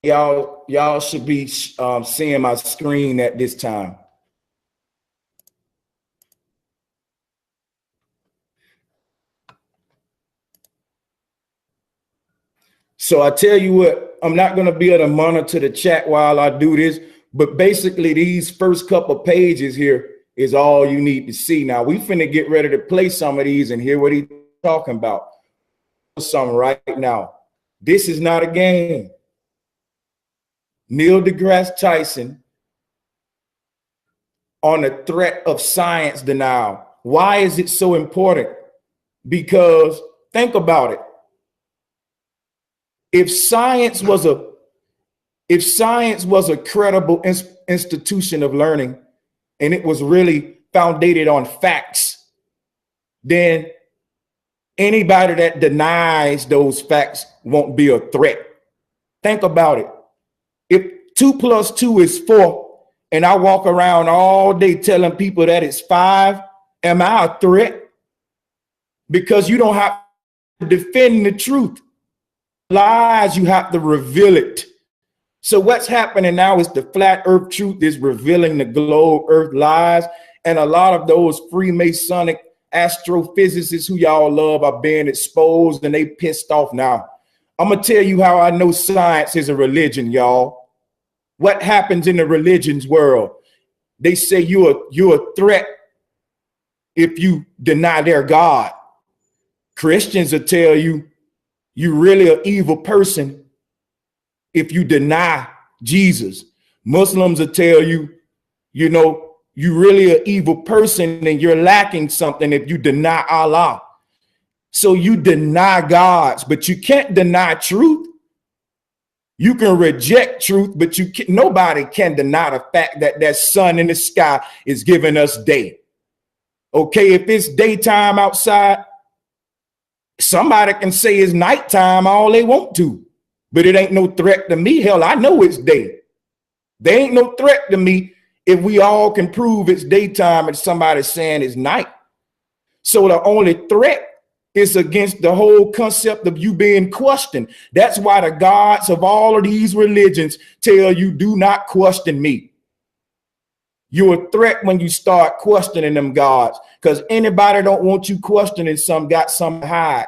Y'all should be seeing my screen at this time. So I tell you what, I'm not going to be able to monitor the chat while I do this, but basically these first couple pages here is all you need to see. Now we finna get ready to play some of these and hear what he's talking about. Some right now. This is not a game. Neil deGrasse Tyson on the threat of science denial. Why is it so important? Because think about it. If science was a credible institution of learning and it was really founded on facts, then anybody that denies those facts won't be a threat. Think about it. If 2 + 2 is 4 and I walk around all day telling people that it's 5, am I a threat? Because you don't have to defend the truth. Lies, you have to reveal it. So what's happening now is the flat earth truth is revealing the globe earth lies. And a lot of those Freemasonic astrophysicists who y'all love are being exposed and they pissed off now. I'm going to tell you how I know science is a religion, y'all. What happens in the religions world? They say you're a threat if you deny their God. Christians will tell you you're really an evil person if you deny Jesus. Muslims will tell you, you know, you're really an evil person and you're lacking something if you deny Allah. So you deny gods, but you can't deny truth. You can reject truth, but nobody can deny the fact that that sun in the sky is giving us day. Okay, if it's daytime outside, somebody can say it's nighttime all they want to, but it ain't no threat to me. Hell, I know it's day. There ain't no threat to me if we all can prove it's daytime and somebody's saying it's night. So the only threat is against the whole concept of you being questioned. That's why the gods of all of these religions tell you, do not question me. You're a threat when you start questioning them gods, because anybody don't want you questioning some got some to hide.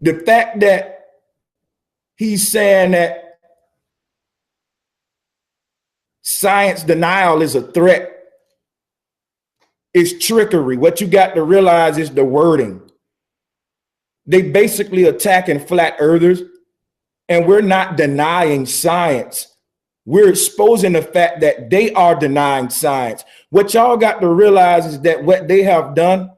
The fact that he's saying that science denial is a threat is trickery. What you got to realize is the wording. They basically attacking flat earthers, and we're not denying science. We're exposing the fact that they are denying science. What y'all got to realize is that what they have done,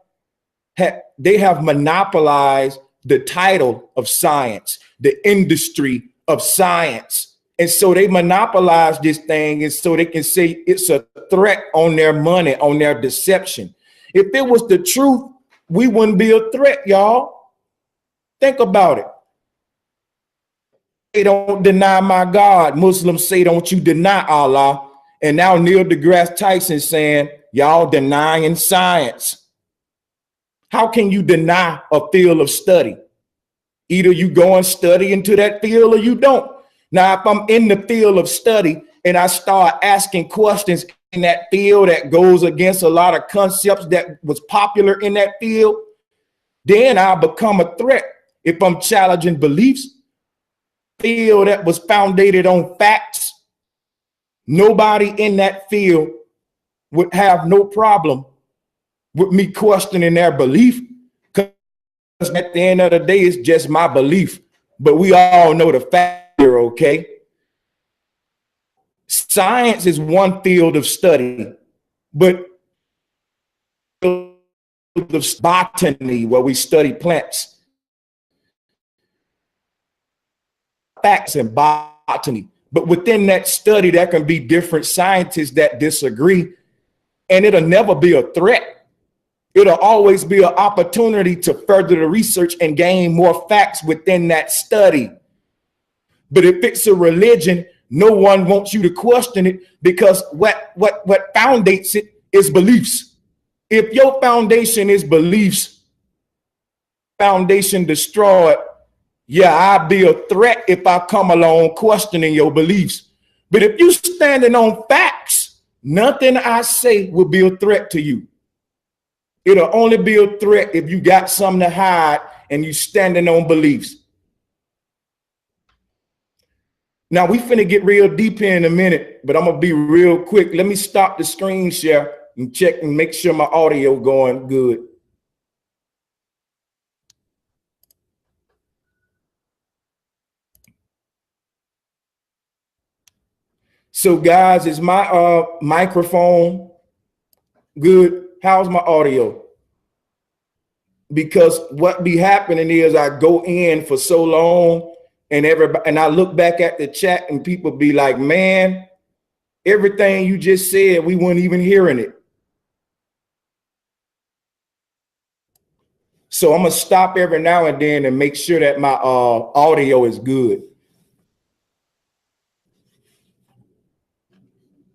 they have monopolized the title of science, the industry of science. And so they monopolize this thing, and so they can say it's a threat on their money, on their deception. If it was the truth, we wouldn't be a threat, y'all. Think about it. They don't deny my God. Muslims say, don't you deny Allah. And now Neil deGrasse Tyson saying, y'all denying science. How can you deny a field of study? Either you go and study into that field or you don't. Now, if I'm in the field of study and I start asking questions in that field that goes against a lot of concepts that was popular in that field, then I become a threat. If I'm challenging beliefs, field that was founded on facts, nobody in that field would have no problem with me questioning their belief, because at the end of the day, it's just my belief. But we all know the fact here, okay? Science is one field of study, but of botany, where we study plants, facts and botany. But within that study, there can be different scientists that disagree, and it'll never be a threat. It'll always be an opportunity to further the research and gain more facts within that study. But if it's a religion, no one wants you to question it, because what foundates it is beliefs. If your foundation is beliefs, foundation destroyed, yeah, I'll be a threat if I come along questioning your beliefs. But if you standing on facts, nothing I say will be a threat to you. It'll only be a threat if you got something to hide and you standing on beliefs. Now we finna get real deep here in a minute, but I'm gonna be real quick. Let me stop the screen share and check and make sure my audio going good. So guys, is my microphone good? How's my audio? Because what be happening is I go in for so long and I look back at the chat and people be like, man, everything you just said, we weren't even hearing it. So I'm gonna stop every now and then and make sure that my audio is good.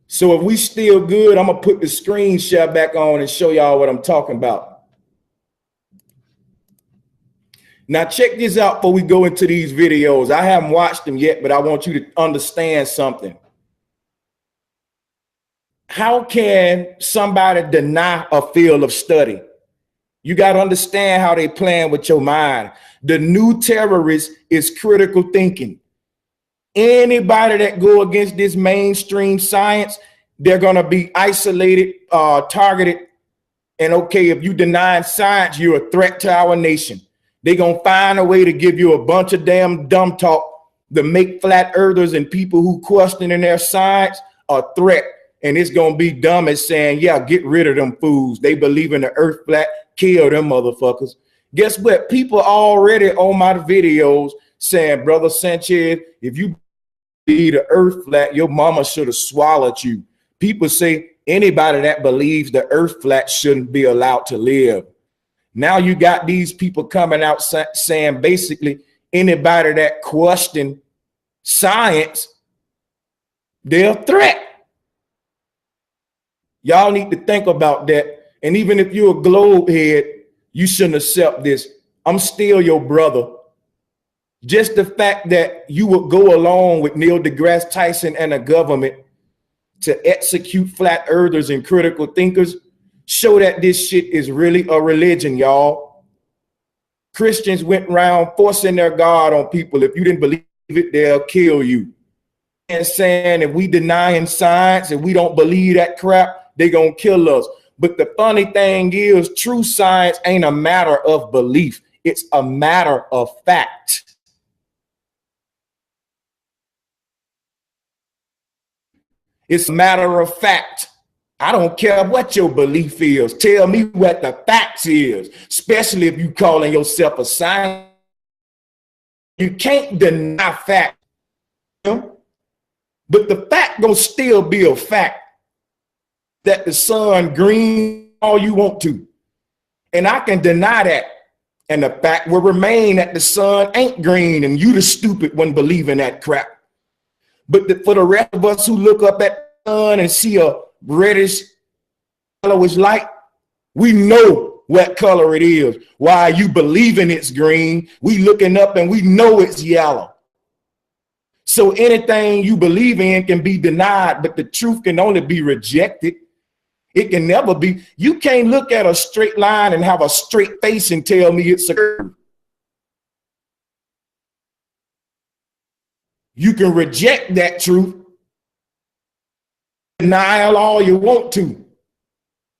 So if we still good, I'm gonna put the screen share back on and show y'all what I'm talking about. Now check this out before we go into these videos. I haven't watched them yet, but I want you to understand something. How can somebody deny a field of study? You got to understand how they playing with your mind. The new terrorist is critical thinking. Anybody that go against this mainstream science, they're going to be isolated, targeted. And okay, if you deny science, you're a threat to our nation. They're going to find a way to give you a bunch of damn dumb talk to make flat earthers and people who question in their science a threat. And it's going to be dumb as saying, yeah, get rid of them fools. They believe in the earth flat, kill them motherfuckers. Guess what? People already on my videos saying, Brother Sanchez, if you believe the earth flat, your mama should have swallowed you. People say anybody that believes the earth flat shouldn't be allowed to live. Now you got these people coming out saying basically anybody that question science, they're a threat. Y'all need to think about that. And even if you're a globe head, you shouldn't accept this. I'm still your brother. Just the fact that you would go along with Neil deGrasse Tyson and the government to execute flat earthers and critical thinkers show that this shit is really a religion, y'all. Christians went around forcing their God on people. If you didn't believe it, they'll kill you. And saying if we denying science and we don't believe that crap, they're gonna kill us. But the funny thing is, true science ain't a matter of belief. It's a matter of fact. It's a matter of fact. I don't care what your belief is. Tell me what the facts is, especially if you calling yourself a scientist. You can't deny fact, but the fact gonna still be a fact that the sun green all you want to. And I can deny that. And the fact will remain that the sun ain't green and you the stupid one believing that crap. But for the rest of us who look up at the sun and see a reddish yellowish light, we know what color it is. Why you believing it's green, we looking up and we know it's yellow. So anything you believe in can be denied, but the truth can only be rejected. It can never be. You can't look at a straight line and have a straight face and tell me it's a curve. You can reject that truth, denial all you want to.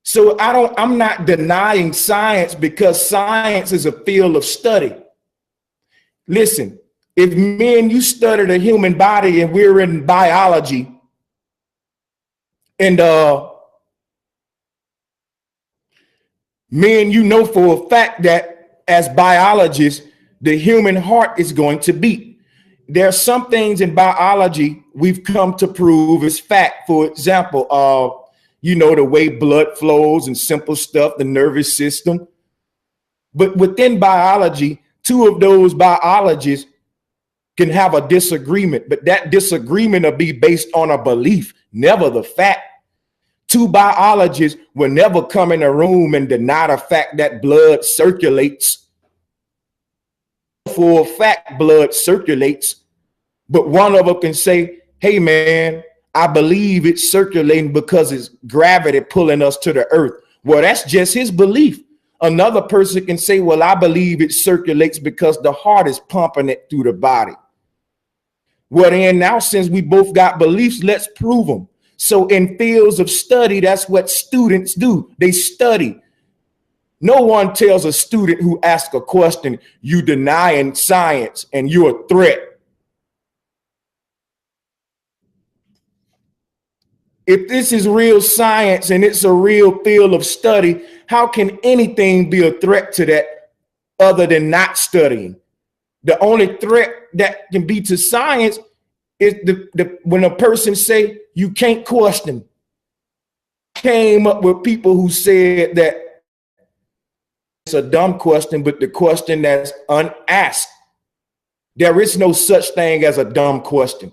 So I'm not denying science because science is a field of study. Listen, if me and you study the human body and we're in biology, and me and you know for a fact that as biologists, the human heart is going to beat. There are some things in biology we've come to prove is fact. For example, you know, the way blood flows and simple stuff, the nervous system. But within biology, two of those biologists can have a disagreement, but that disagreement will be based on a belief, never the fact. Two biologists will never come in a room and deny the fact that blood circulates. for a fact blood circulates, but one of them can say, hey man, I believe it's circulating because it's gravity pulling us to the earth. Well, that's just his belief. Another person can say, well, I believe it circulates because the heart is pumping it through the body. Well, then now, since we both got beliefs, let's prove them. So in fields of study, that's what students do. They study. No one tells a student who asks a question, you denying science and you're a threat. If this is real science and it's a real field of study, how can anything be a threat to that other than not studying? The only threat that can be to science is when a person say you can't question. Came up with people who said that it's a dumb question, but the question that's unasked. There is no such thing as a dumb question.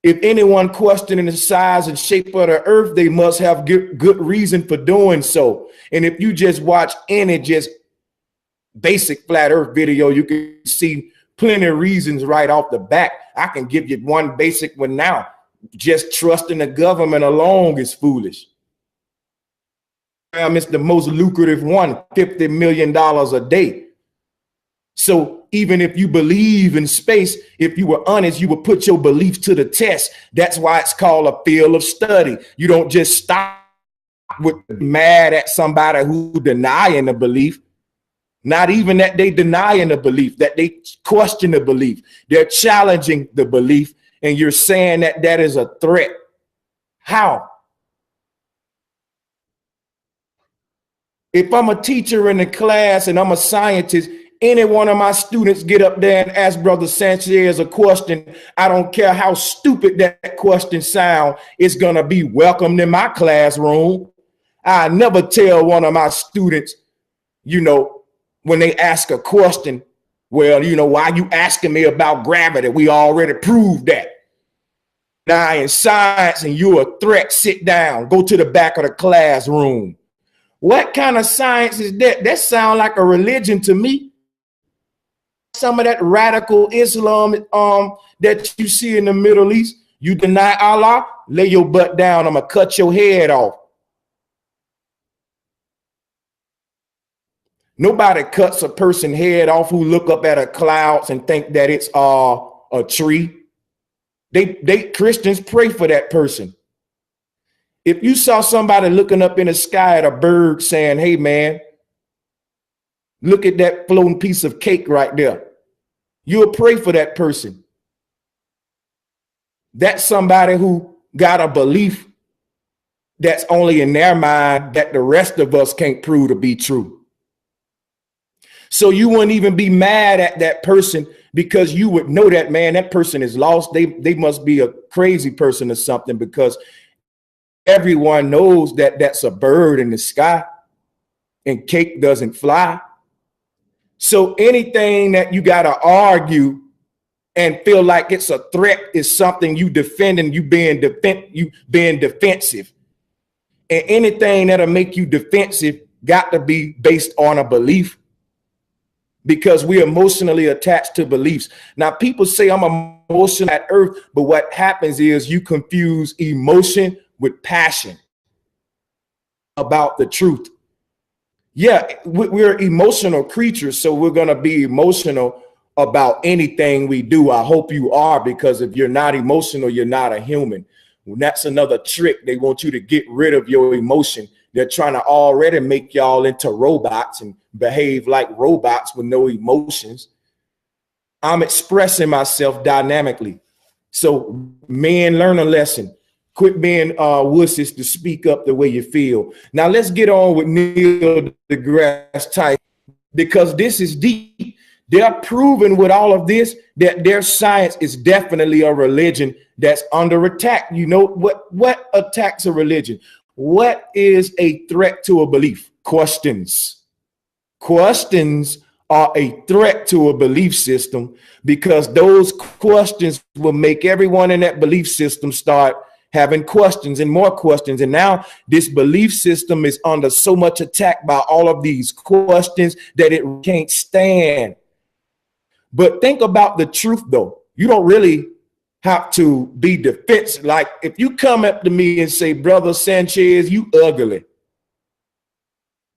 If anyone questioning the size and shape of the earth, they must have good reason for doing so. And if you just watch any just basic flat earth video, you can see plenty of reasons right off the bat. I can give you one basic one now. Just trusting the government alone is foolish. It's the most lucrative one, $50 million a day. So even if you believe in space, if you were honest, you would put your belief to the test. That's why it's called a field of study. You don't just stop with mad at somebody who denying the belief. Not even that they denying the belief, that they question the belief. They're challenging the belief, and you're saying that that is a threat. How? If I'm a teacher in the class and I'm a scientist, any one of my students get up there and ask Brother Sanchez a question, I don't care how stupid that question sounds, it's going to be welcomed in my classroom. I never tell one of my students, you know, when they ask a question, well, you know, why you asking me about gravity? We already proved that. Now in science and you're a threat, sit down, go to the back of the classroom. What kind of science is that? That sounds like a religion to me. Some of that radical Islam that you see in the Middle East, you deny Allah, lay your butt down, I'm gonna cut your head off. Nobody cuts a person's head off who look up at the clouds and think that it's a tree. They Christians pray for that person. If you saw somebody looking up in the sky at a bird saying, hey man, look at that floating piece of cake right there, you'll pray for that person. That's somebody who got a belief that's only in their mind that the rest of us can't prove to be true. So you wouldn't even be mad at that person because you would know that, man, that person is lost. They must be a crazy person or something, because everyone knows that that's a bird in the sky and cake doesn't fly. So anything that you got to argue and feel like it's a threat is something you defending, you being defensive. And anything that'll make you defensive got to be based on a belief, because we're emotionally attached to beliefs. Now, people say I'm emotional at earth, but what happens is you confuse emotion with passion about the truth. Yeah, we're emotional creatures, so we're going to be emotional about anything we do. I hope you are, because if you're not emotional, you're not a human. Well, that's another trick. They want you to get rid of your emotion. They're trying to already make y'all into robots and behave like robots with no emotions. I'm expressing myself dynamically. So men, learn a lesson. Quit being wusses to speak up the way you feel. Now let's get on with Neil deGrasse Tyson, because this is deep. They're proving with all of this that their science is definitely a religion that's under attack. You know what attacks a religion? What is a threat to a belief? Questions. Questions are a threat to a belief system, because those questions will make everyone in that belief system start having questions and more questions. And now this belief system is under so much attack by all of these questions that it can't stand. But think about the truth, though. You don't really have to be defensive. Like if you come up to me and say, brother Sanchez, you ugly.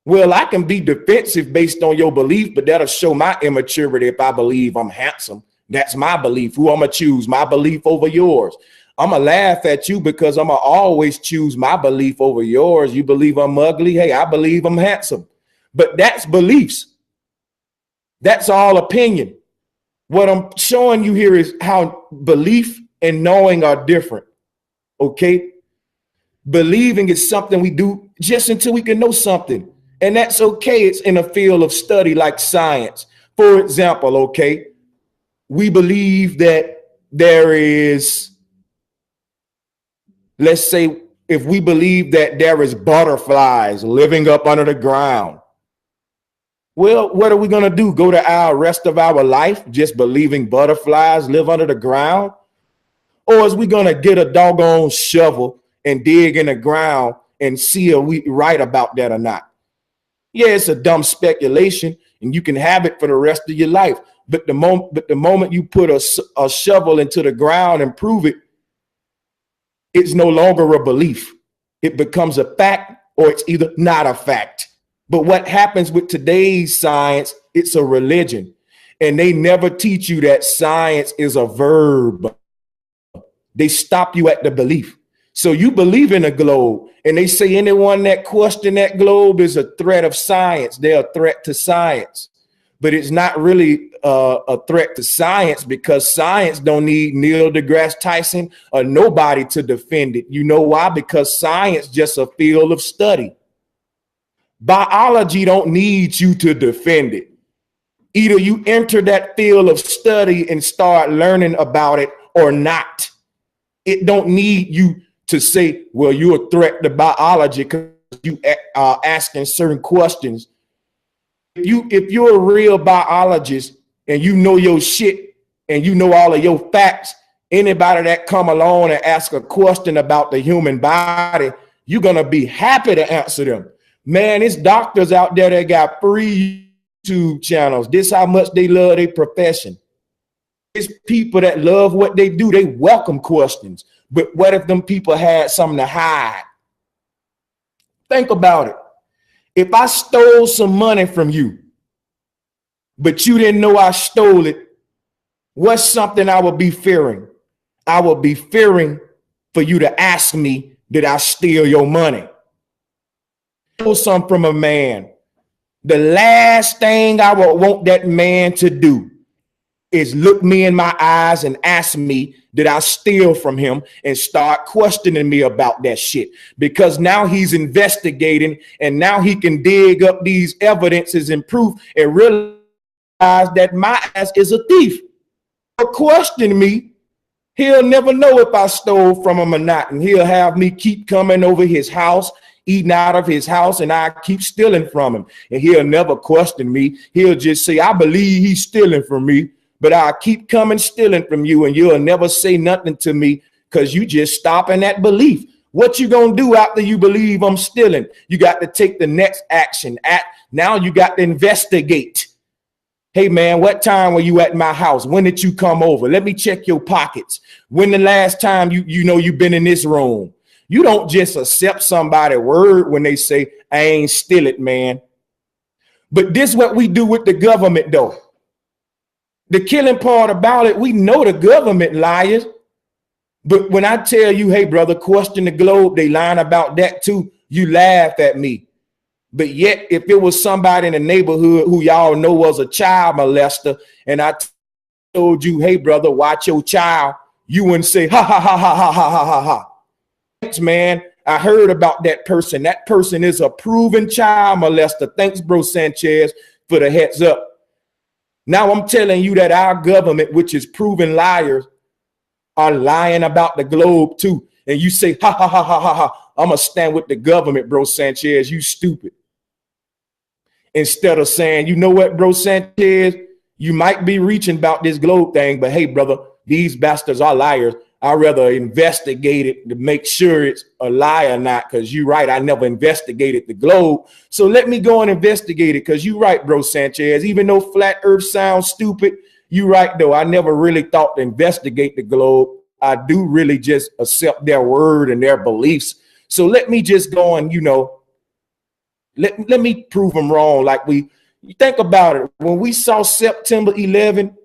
Well, I can be defensive based on your belief, but that'll show my immaturity if I believe I'm handsome. That's my belief. Who I'm going to choose, my belief over yours. I'm going to laugh at you because I'm going to always choose my belief over yours. You believe I'm ugly? Hey, I believe I'm handsome. But that's beliefs. That's all opinion. What I'm showing you here is how belief and knowing are different. Okay? Believing is something we do just until we can know something. And that's okay. It's in a field of study like science. For example, okay, we believe that there is, let's say, if we believe that there is butterflies living up under the ground, well, what are we going to do? Go to our rest of our life just believing butterflies live under the ground? Or is we going to get a doggone shovel and dig in the ground and see if we right about that or not? Yeah, it's a dumb speculation and you can have it for the rest of your life. But the moment you put a shovel into the ground and prove it, it's no longer a belief. It becomes a fact, or it's either not a fact. But what happens with today's science, it's a religion. And they never teach you that science is a verb. They stop you at the belief. So you believe in a globe, and they say anyone that question that globe is a threat of science. They're a threat to science. But it's not really a threat to science, because science don't need Neil deGrasse Tyson or nobody to defend it. You know why? Because science just a field of study. Biology don't need you to defend it. Either you enter that field of study and start learning about it or not. It don't need you to say, well, you're a threat to biology because you are asking certain questions. If you're a real biologist and you know your shit and you know all of your facts, anybody that come along and ask a question about the human body, you're going to be happy to answer them. Man, it's doctors out there that got free YouTube channels. This how much they love their profession. It's people that love what they do. They welcome questions. But what if them people had something to hide? Think about it. If I stole some money from you, but you didn't know I stole it, what's something I would be fearing? I would be fearing for you to ask me, did I steal your money? Stole something from a man. The last thing I would want that man to do is look me in my eyes and ask me, did I steal from him, and start questioning me about that shit. Because now he's investigating, and now he can dig up these evidences and proof and realize that my ass is a thief. But question me, he'll never know if I stole from him or not. And he'll have me keep coming over his house, eating out of his house, and I keep stealing from him. And he'll never question me. He'll just say, I believe he's stealing from me, but I keep coming stealing from you, and you'll never say nothing to me because you just stopping that belief. What you gonna do after you believe I'm stealing? You got to take the next action. Now you got to investigate. Hey man, what time were you at my house? When did you come over? Let me check your pockets. When the last time you know you've been in this room? You don't just accept somebody's word when they say, I ain't steal it, man. But this is what we do with the government, though. The killing part about it, we know the government liars. But when I tell you, hey, brother, question the globe, they lying about that too, you laugh at me. But yet, if it was somebody in the neighborhood who y'all know was a child molester, and I told you, hey, brother, watch your child, you wouldn't say, ha, ha, ha, ha, ha, ha, ha, ha, ha. Thanks, man. I heard about that person. That person is a proven child molester. Thanks, bro Sanchez, for the heads up. Now I'm telling you that our government, which is proven liars, are lying about the globe too. And you say, ha, ha, ha, ha, ha, ha. I'm going to stand with the government, bro Sanchez. You stupid. Instead of saying, you know what, bro Sanchez, you might be reaching about this globe thing, but hey, brother, these bastards are liars. I'd rather investigate it to make sure it's a lie or not, because you're right. I never investigated the globe. So let me go and investigate it, because you're right, bro Sanchez. Even though flat earth sounds stupid, you're right though. I never really thought to investigate the globe. I do really just accept their word and their beliefs. So let me just go and, you know, let me prove them wrong. Like you think about it. When we saw September 11,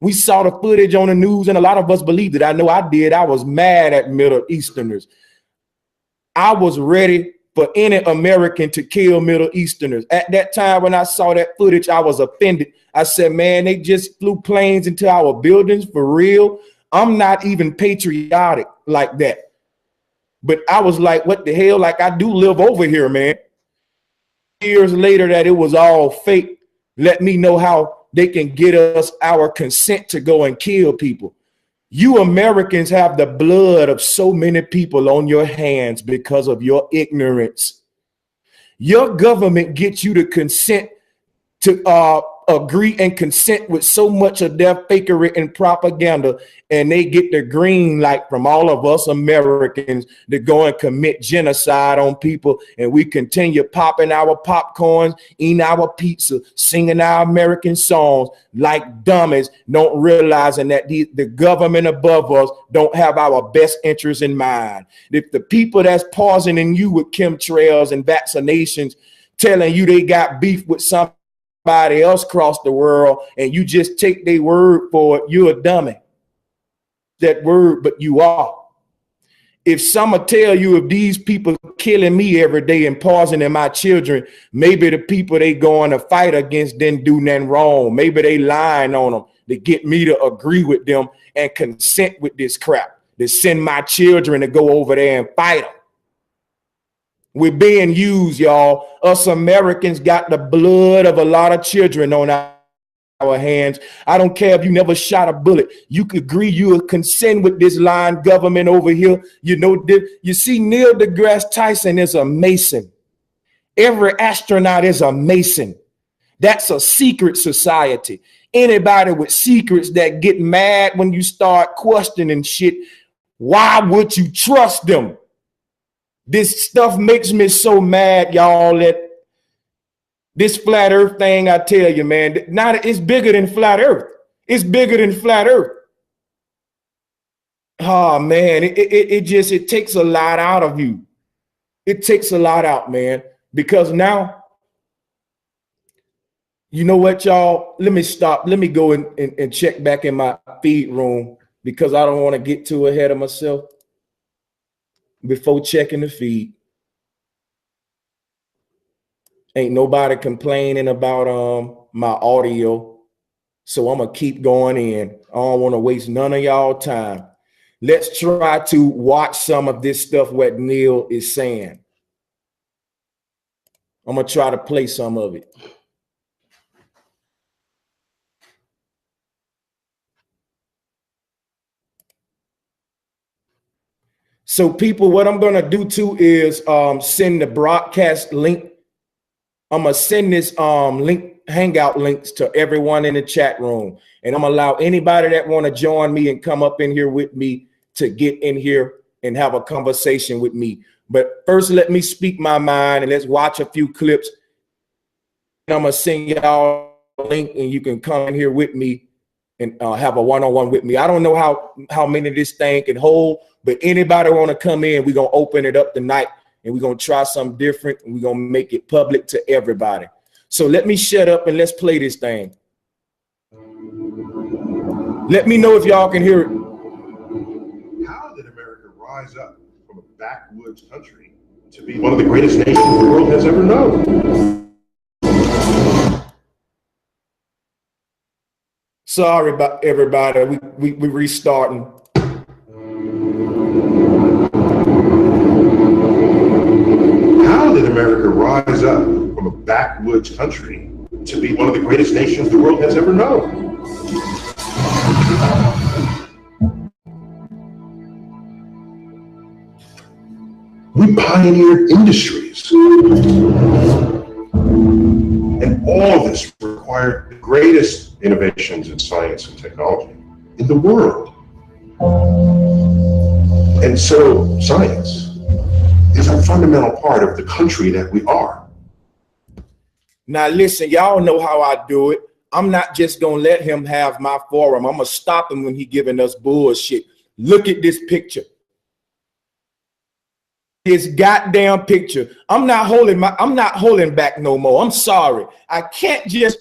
we saw the footage on the news, and a lot of us believed it. I know I did. I was mad at Middle Easterners. I was ready for any American to kill Middle Easterners. At that time, when I saw that footage, I was offended. I said, man, they just flew planes into our buildings for real. I'm not even patriotic like that. But I was like, what the hell? Like, I do live over here, man. Years later that it was all fake, let me know how they can get us our consent to go and kill people. You Americans have the blood of so many people on your hands because of your ignorance. Your government gets you to consent to agree and consent with so much of their fakery and propaganda, and they get the green light from all of us Americans to go and commit genocide on people, and we continue popping our popcorns, eating our pizza, singing our American songs like dummies, not realizing that the government above us don't have our best interests in mind. If the people that's poisoning you with chemtrails and vaccinations telling you they got beef with somebody else across the world, and you just take their word for it, you're a dummy. That word, but you are. If someone tell you if these people killing me every day and poisoning my children, maybe the people they going to fight against didn't do nothing wrong. Maybe they lying on them to get me to agree with them and consent with this crap, to send my children to go over there and fight them. We're being used, y'all. Us Americans got the blood of a lot of children on our hands. I don't care if you never shot a bullet. You could agree, you would consent with this lying government over here. You know, you see, Neil deGrasse Tyson is a Mason. Every astronaut is a Mason. That's a secret society. Anybody with secrets that get mad when you start questioning shit, why would you trust them? This stuff makes me so mad, y'all, that this flat earth thing, I tell you, man, it's bigger than flat earth. It's bigger than flat earth. Oh, man, it takes a lot out of you. It takes a lot out, man, because now, you know what, y'all, let me stop. Let me go and check back in my feed room because I don't want to get too ahead of myself. Before checking the feed, ain't nobody complaining about my audio, so I'm gonna keep going in. I don't want to waste none of y'all time. Let's try to watch some of this stuff what Neil is saying. I'm gonna try to play some of it. So people, what I'm going to do too is send the broadcast link. I'm going to send this link, hangout links to everyone in the chat room. And I'm going to allow anybody that want to join me and come up in here with me to get in here and have a conversation with me. But first, let me speak my mind and let's watch a few clips. And I'm going to send y'all a link and you can come in here with me and have a one-on-one with me. I don't know how many this thing can hold, but anybody want to come in, we're going to open it up tonight and we're going to try something different and we're going to make it public to everybody. So let me shut up and let's play this thing. Let me know if y'all can hear it. How did America rise up from a backwoods country to be one of the greatest nations the world has ever known? Sorry about everybody. We restarting. How did America rise up from a backwoods country to be one of the greatest nations the world has ever known? We pioneered industries. And all of this required the greatest innovations in science and technology in the world. And so science is a fundamental part of the country that we are. Now listen, y'all know how I do it. I'm not just gonna let him have my forum. I'm gonna stop him when he giving us bullshit. Look at this picture. His goddamn picture. I'm not holding back no more. I'm sorry. I can't just.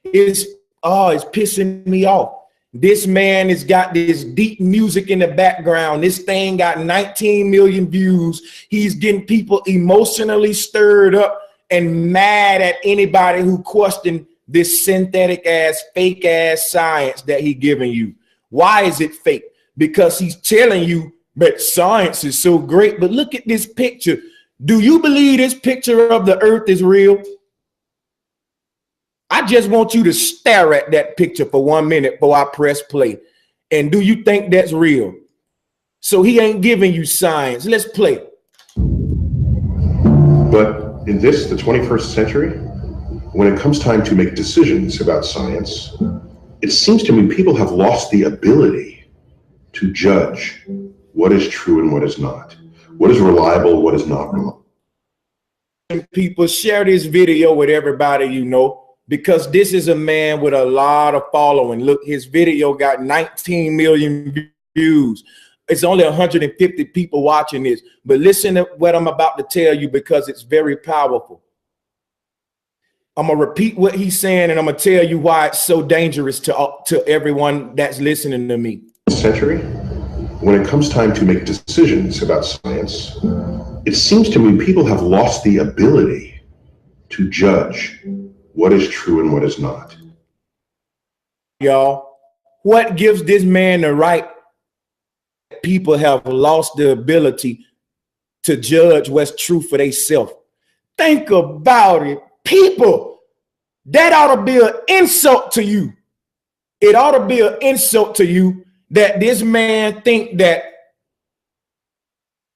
It's pissing me off. This man has got this deep music in the background. This thing got 19 million views. He's getting people emotionally stirred up and mad at anybody who questioned this synthetic ass, fake ass science that he giving you. Why is it fake? Because he's telling you that science is so great. But look at this picture. Do you believe this picture of the earth is real? I just want you to stare at that picture for 1 minute before I press play. And do you think that's real? So he ain't giving you science. Let's play. But in this, the 21st century, when it comes time to make decisions about science, it seems to me people have lost the ability to judge what is true and what is not, what is reliable, what is not reliable. People, share this video with everybody you know, because this is a man with a lot of following. Look, his video got 19 million views. It's only 150 people watching this, but listen to what I'm about to tell you because it's very powerful. I'm gonna repeat what he's saying, and I'm gonna tell you why it's so dangerous to everyone that's listening to me. Century, when it comes time to make decisions about science, it seems to me people have lost the ability to judge what is true and what is not. Y'all, what gives this man the right? People have lost the ability to judge what's true for themselves. Think about it, people. That ought to be an insult to you. It ought to be an insult to you that this man think that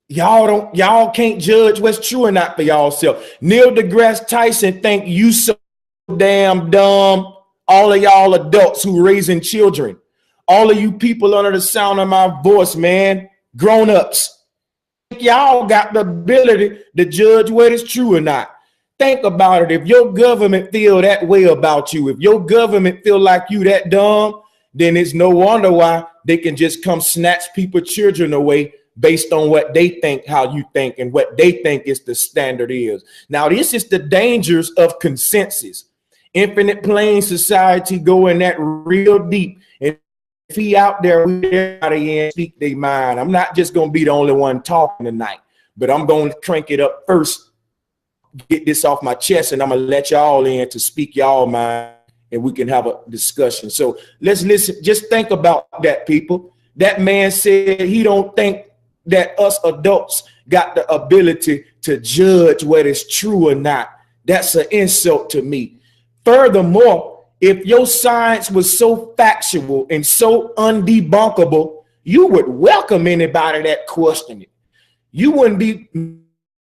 y'all can't judge what's true or not for y'all self. Neil deGrasse Tyson think you so damn dumb. All of y'all adults who raising children, all of you people under the sound of my voice, man, grown-ups, y'all got the ability to judge what is true or not. Think about it. If your government feel that way about you, if your government feel like you that dumb, then it's no wonder why they can just come snatch people's children away based on what they think, how you think, and what they think is the standard is. Now, this is the dangers of consensus. Infinite plane society going that real deep. And if he out there, everybody and speak their mind. I'm not just going to be the only one talking tonight, but I'm going to crank it up first, get this off my chest, and I'm going to let y'all in to speak y'all mind, and we can have a discussion. So let's listen. Just think about that, people. That man said he don't think that us adults got the ability to judge what is true or not. That's an insult to me. Furthermore, if your science was so factual and so undebunkable, you would welcome anybody that questioned it. You wouldn't be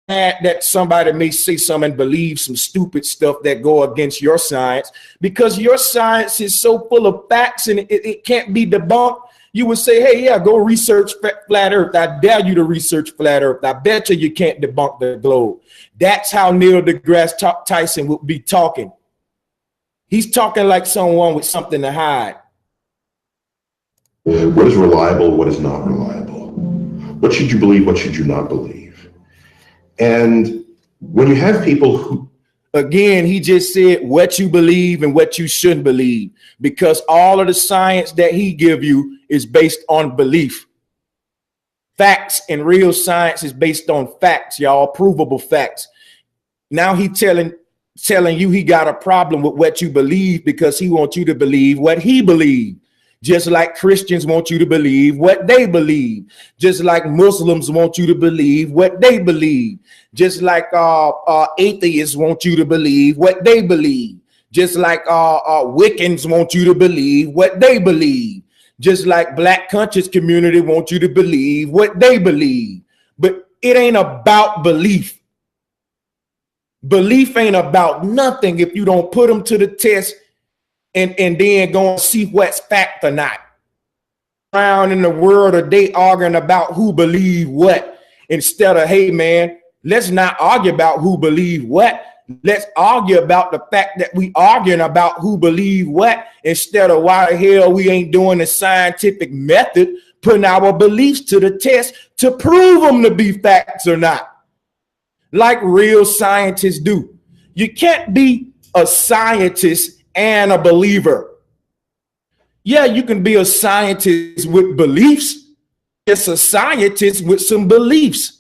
mad that somebody may say something and believe some stupid stuff that go against your science, because your science is so full of facts and it can't be debunked. You would say, hey, yeah, go research flat earth. I dare you to research flat earth. I bet you can't debunk the globe. That's how Neil deGrasse Tyson would be talking. He's talking like someone with something to hide. What is reliable? What is not reliable? What should you believe? What should you not believe? And when you have people who... Again, he just said what you believe and what you shouldn't believe, because all of the science that he give you is based on belief. Facts and real science is based on facts, y'all, provable facts. Now he telling you he got a problem with what you believe because he wants you to believe what he believes. Just like Christians want you to believe what they believe. Just like Muslims want you to believe what they believe. Just like atheists want you to believe what they believe. Just like Wiccans want you to believe what they believe. Just like Black conscious community want you to believe what they believe. But it ain't about belief. Belief ain't about nothing if you don't put them to the test and then go and see what's fact or not. Around in the world are they arguing about who believe what, instead of, hey man, let's not argue about who believe what. Let's argue about the fact that we arguing about who believe what, instead of why the hell we ain't doing the scientific method, putting our beliefs to the test to prove them to be facts or not, like real scientists do. You can't be a scientist and a believer. Yeah, you can be a scientist with beliefs. It's a scientist with some beliefs.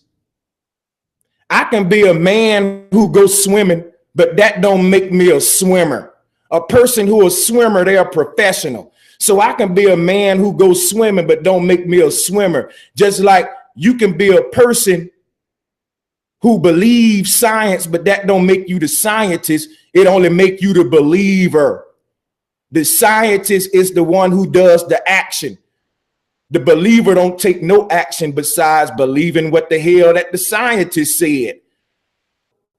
I can be a man who goes swimming, but that don't make me a swimmer. A person who is a swimmer, they are professional. So I can be a man who goes swimming, but don't make me a swimmer. Just like you can be a person who believes science, but that don't make you the scientist. It only make you the believer. The scientist is the one who does the action. The believer don't take no action besides believing what the hell that the scientist said.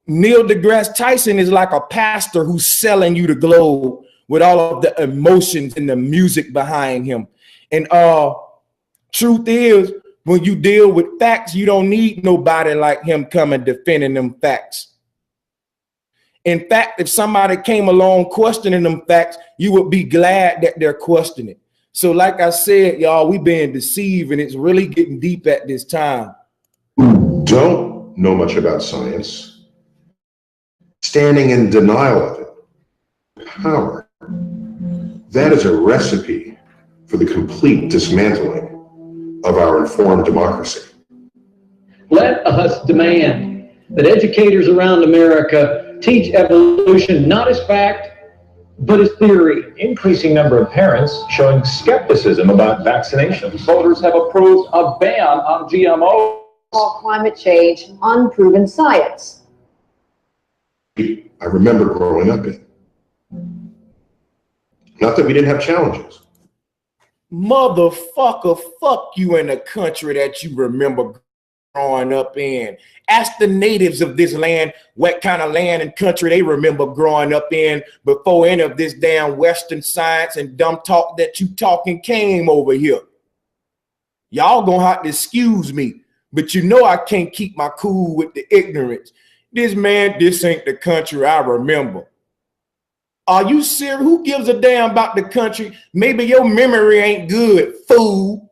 Neil deGrasse Tyson is like a pastor who's selling you the globe with all of the emotions and the music behind him. And truth is, when you deal with facts, you don't need nobody like him coming defending them facts. In fact, if somebody came along questioning them facts, you would be glad that they're questioning it. So like I said, y'all, we being deceived, and it's really getting deep at this time. Who don't know much about science, standing in denial of it, power. That is a recipe for the complete dismantling of our informed democracy. Let us demand that educators around America teach evolution not as fact, but as theory. Increasing number of parents showing skepticism about vaccinations. Voters have approved a ban on GMO. Call climate change unproven science. I remember growing up in. Not that we didn't have challenges. Motherfucker, fuck you in the country that you remember growing up in. Ask the natives of this land what kind of land and country they remember growing up in before any of this damn Western science and dumb talk that you talking came over here. Y'all gonna have to excuse me, but you know I can't keep my cool with the ignorance. This ain't the country I remember. Are you serious? Who gives a damn about the country? Maybe your memory ain't good, fool.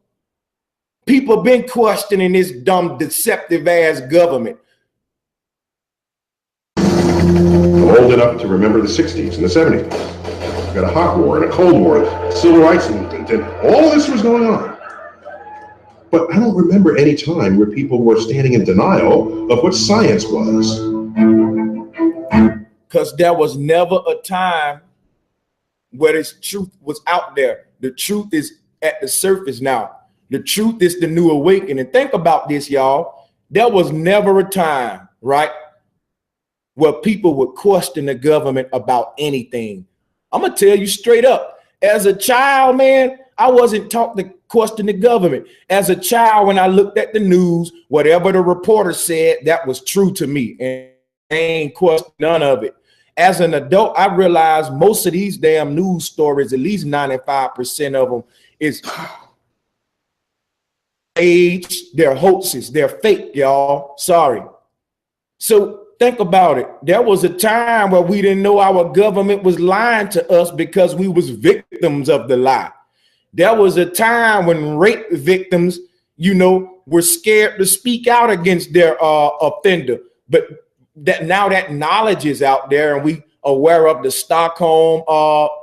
People been questioning this dumb, deceptive ass government. I'm old enough to remember the 60s and the 70s. We got a hot war and a cold war, civil rights movement, and all this was going on. But I don't remember any time where people were standing in denial of what science was. Because there was never a time where this truth was out there. The truth is at the surface now. The truth is the new awakening. Think about this, y'all. There was never a time, right, where people would question the government about anything. I'm going to tell you straight up. As a child, man, I wasn't taught to question the government. As a child, when I looked at the news, whatever the reporter said, that was true to me. And I ain't questioned none of it. As an adult, I realized most of these damn news stories, at least 95% of them, is age, they're hoaxes, they're fake, y'all. Sorry. So think about it. There was a time where we didn't know our government was lying to us because we was victims of the lie. There was a time when rape victims, you know, were scared to speak out against their offender. But that now that knowledge is out there and we aware of the Stockholm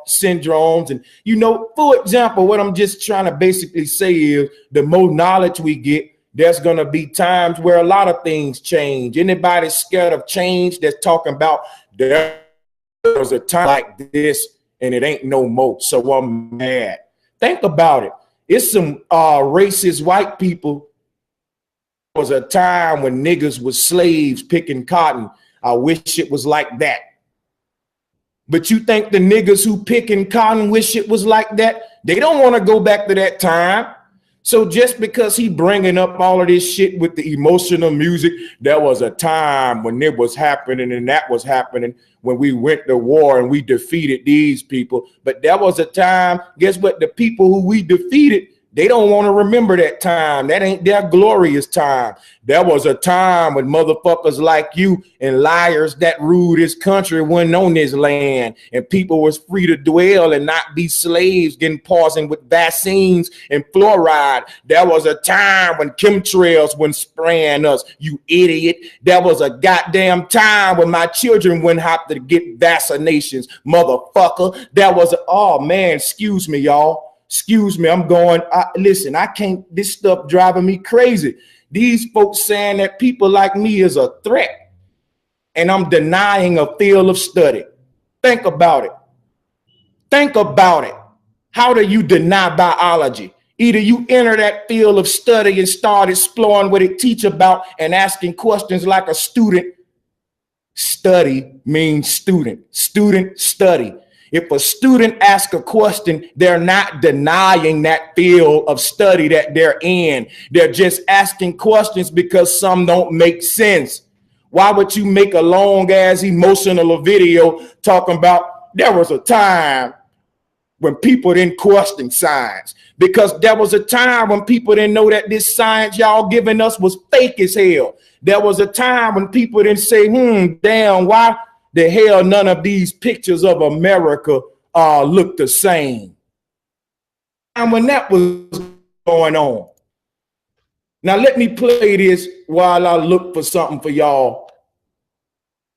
syndromes. And, you know, for example, what I'm just trying to basically say is the more knowledge we get, there's going to be times where a lot of things change. Anybody scared of change that's talking about there was a time like this and it ain't no more, so I'm mad. Think about it. It's some racist white people. There was a time when niggas was slaves picking cotton. I wish it was like that. But you think the niggas who picking cotton wish it was like that? They don't want to go back to that time. So just because he bringing up all of this shit with the emotional music, there was a time when it was happening and that was happening when we went to war and we defeated these people. But there was a time, guess what? The people who we defeated, They don't want to remember that time. That ain't their glorious time. There was a time when motherfuckers like you and liars that ruled this country wasn't on this land, and people was free to dwell and not be slaves getting poisoned with vaccines and fluoride. There was a time when chemtrails wouldn't spraying us, you idiot. There was a goddamn time when my children wouldn't have to get vaccinations, motherfucker. There was a, oh man, excuse me, y'all. Excuse me, I'm going, listen, I can't, this stuff driving me crazy. These folks saying that people like me is a threat, and I'm denying a field of study. Think about it. Think about it. How do you deny biology? Either you enter that field of study and start exploring what it teach about and asking questions like a student. Study means student. Student, study. If a student asks a question, they're not denying that field of study that they're in. They're just asking questions because some don't make sense. Why would you make a long ass emotional video talking about there was a time when people didn't question science? Because there was a time when people didn't know that this science y'all giving us was fake as hell. There was a time when people didn't say, damn, why the hell none of these pictures of America look the same? And when that was going on. Now let me play this while I look for something for y'all.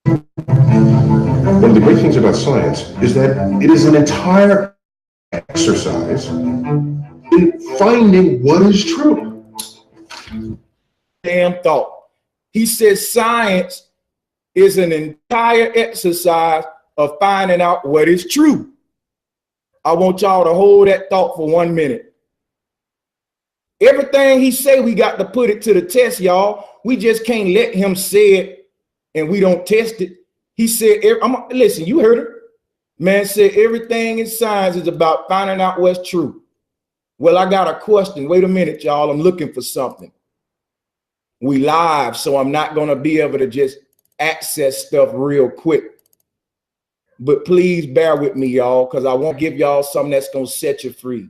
One of the great things about science is that it is an entire exercise in finding what is true. Damn thought. He says science is an entire exercise of finding out what is true. I want y'all to hold that thought for 1 minute. Everything he say, we got to put it to the test, y'all. We just can't let him say it and we don't test it. He said, listen, you heard him. Man said everything in science is about finding out what's true. Well, I got a question. Wait a minute, y'all. I'm looking for something. We live, so I'm not going to be able to just access stuff real quick. But please bear with me, y'all, because I want to give y'all something that's going to set you free.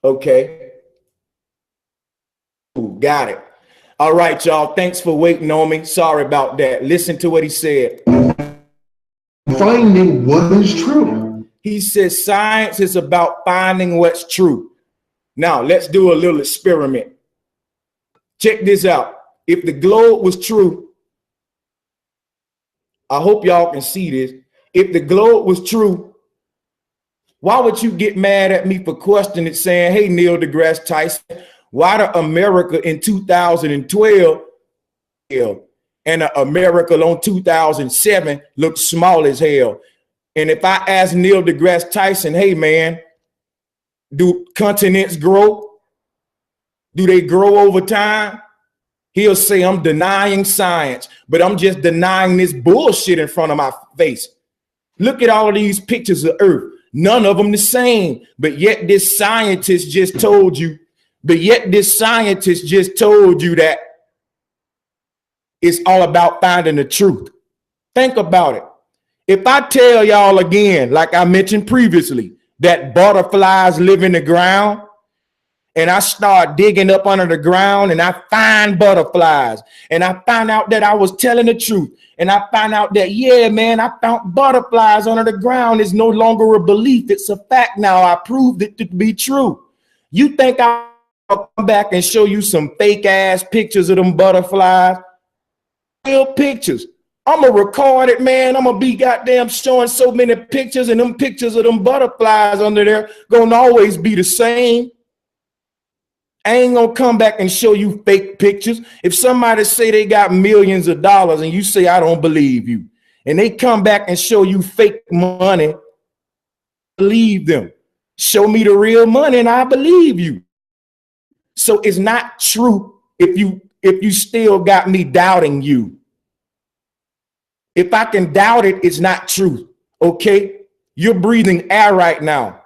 Okay. Ooh, got it. All right, y'all. Thanks for waiting on me. Sorry about that. Listen to what he said. Finding what is true. He says science is about finding what's true. Now, let's do a little experiment. Check this out. If the globe was true, I hope y'all can see this. If the globe was true, why would you get mad at me for questioning it, saying, hey, Neil deGrasse Tyson, why do America in 2012 and America on 2007 look small as hell? And if I ask Neil deGrasse Tyson, hey, man, do continents grow? Do they grow over time? He'll say, I'm denying science, but I'm just denying this bullshit in front of my face. Look at all of these pictures of Earth. None of them the same, but yet this scientist just told you, that it's all about finding the truth. Think about it. If I tell y'all again, like I mentioned previously, that butterflies live in the ground, and I start digging up under the ground and I find butterflies, and I find out that I was telling the truth, and I find out that, yeah, man, I found butterflies under the ground. It's no longer a belief. It's a fact now. I proved it to be true. You think I'll come back and show you some fake ass pictures of them butterflies? Real pictures. I'm gonna record it, man. I'm gonna be goddamn showing so many pictures, and them pictures of them butterflies under there gonna always be the same. I ain't gonna come back and show you fake pictures. If somebody say they got millions of dollars and you say, I don't believe you, and they come back and show you fake money, believe them. Show me the real money and I believe you. So it's not true if you still got me doubting you. If I can doubt it, it's not true. Okay? You're breathing air right now.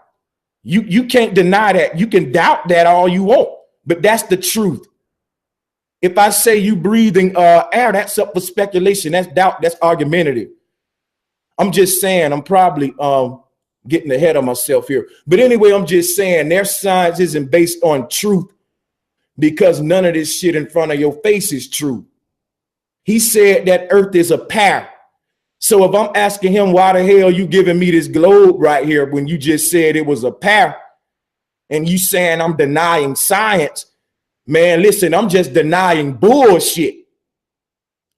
You can't deny that. You can doubt that all you want, but that's the truth. If I say you breathing air, that's up for speculation. That's doubt. That's argumentative. I'm just saying, I'm probably getting ahead of myself here. But anyway, I'm just saying their science isn't based on truth because none of this shit in front of your face is true. He said that Earth is a pear. So if I'm asking him, why the hell you giving me this globe right here when you just said it was a pear, and you saying I'm denying science, man, listen, I'm just denying bullshit.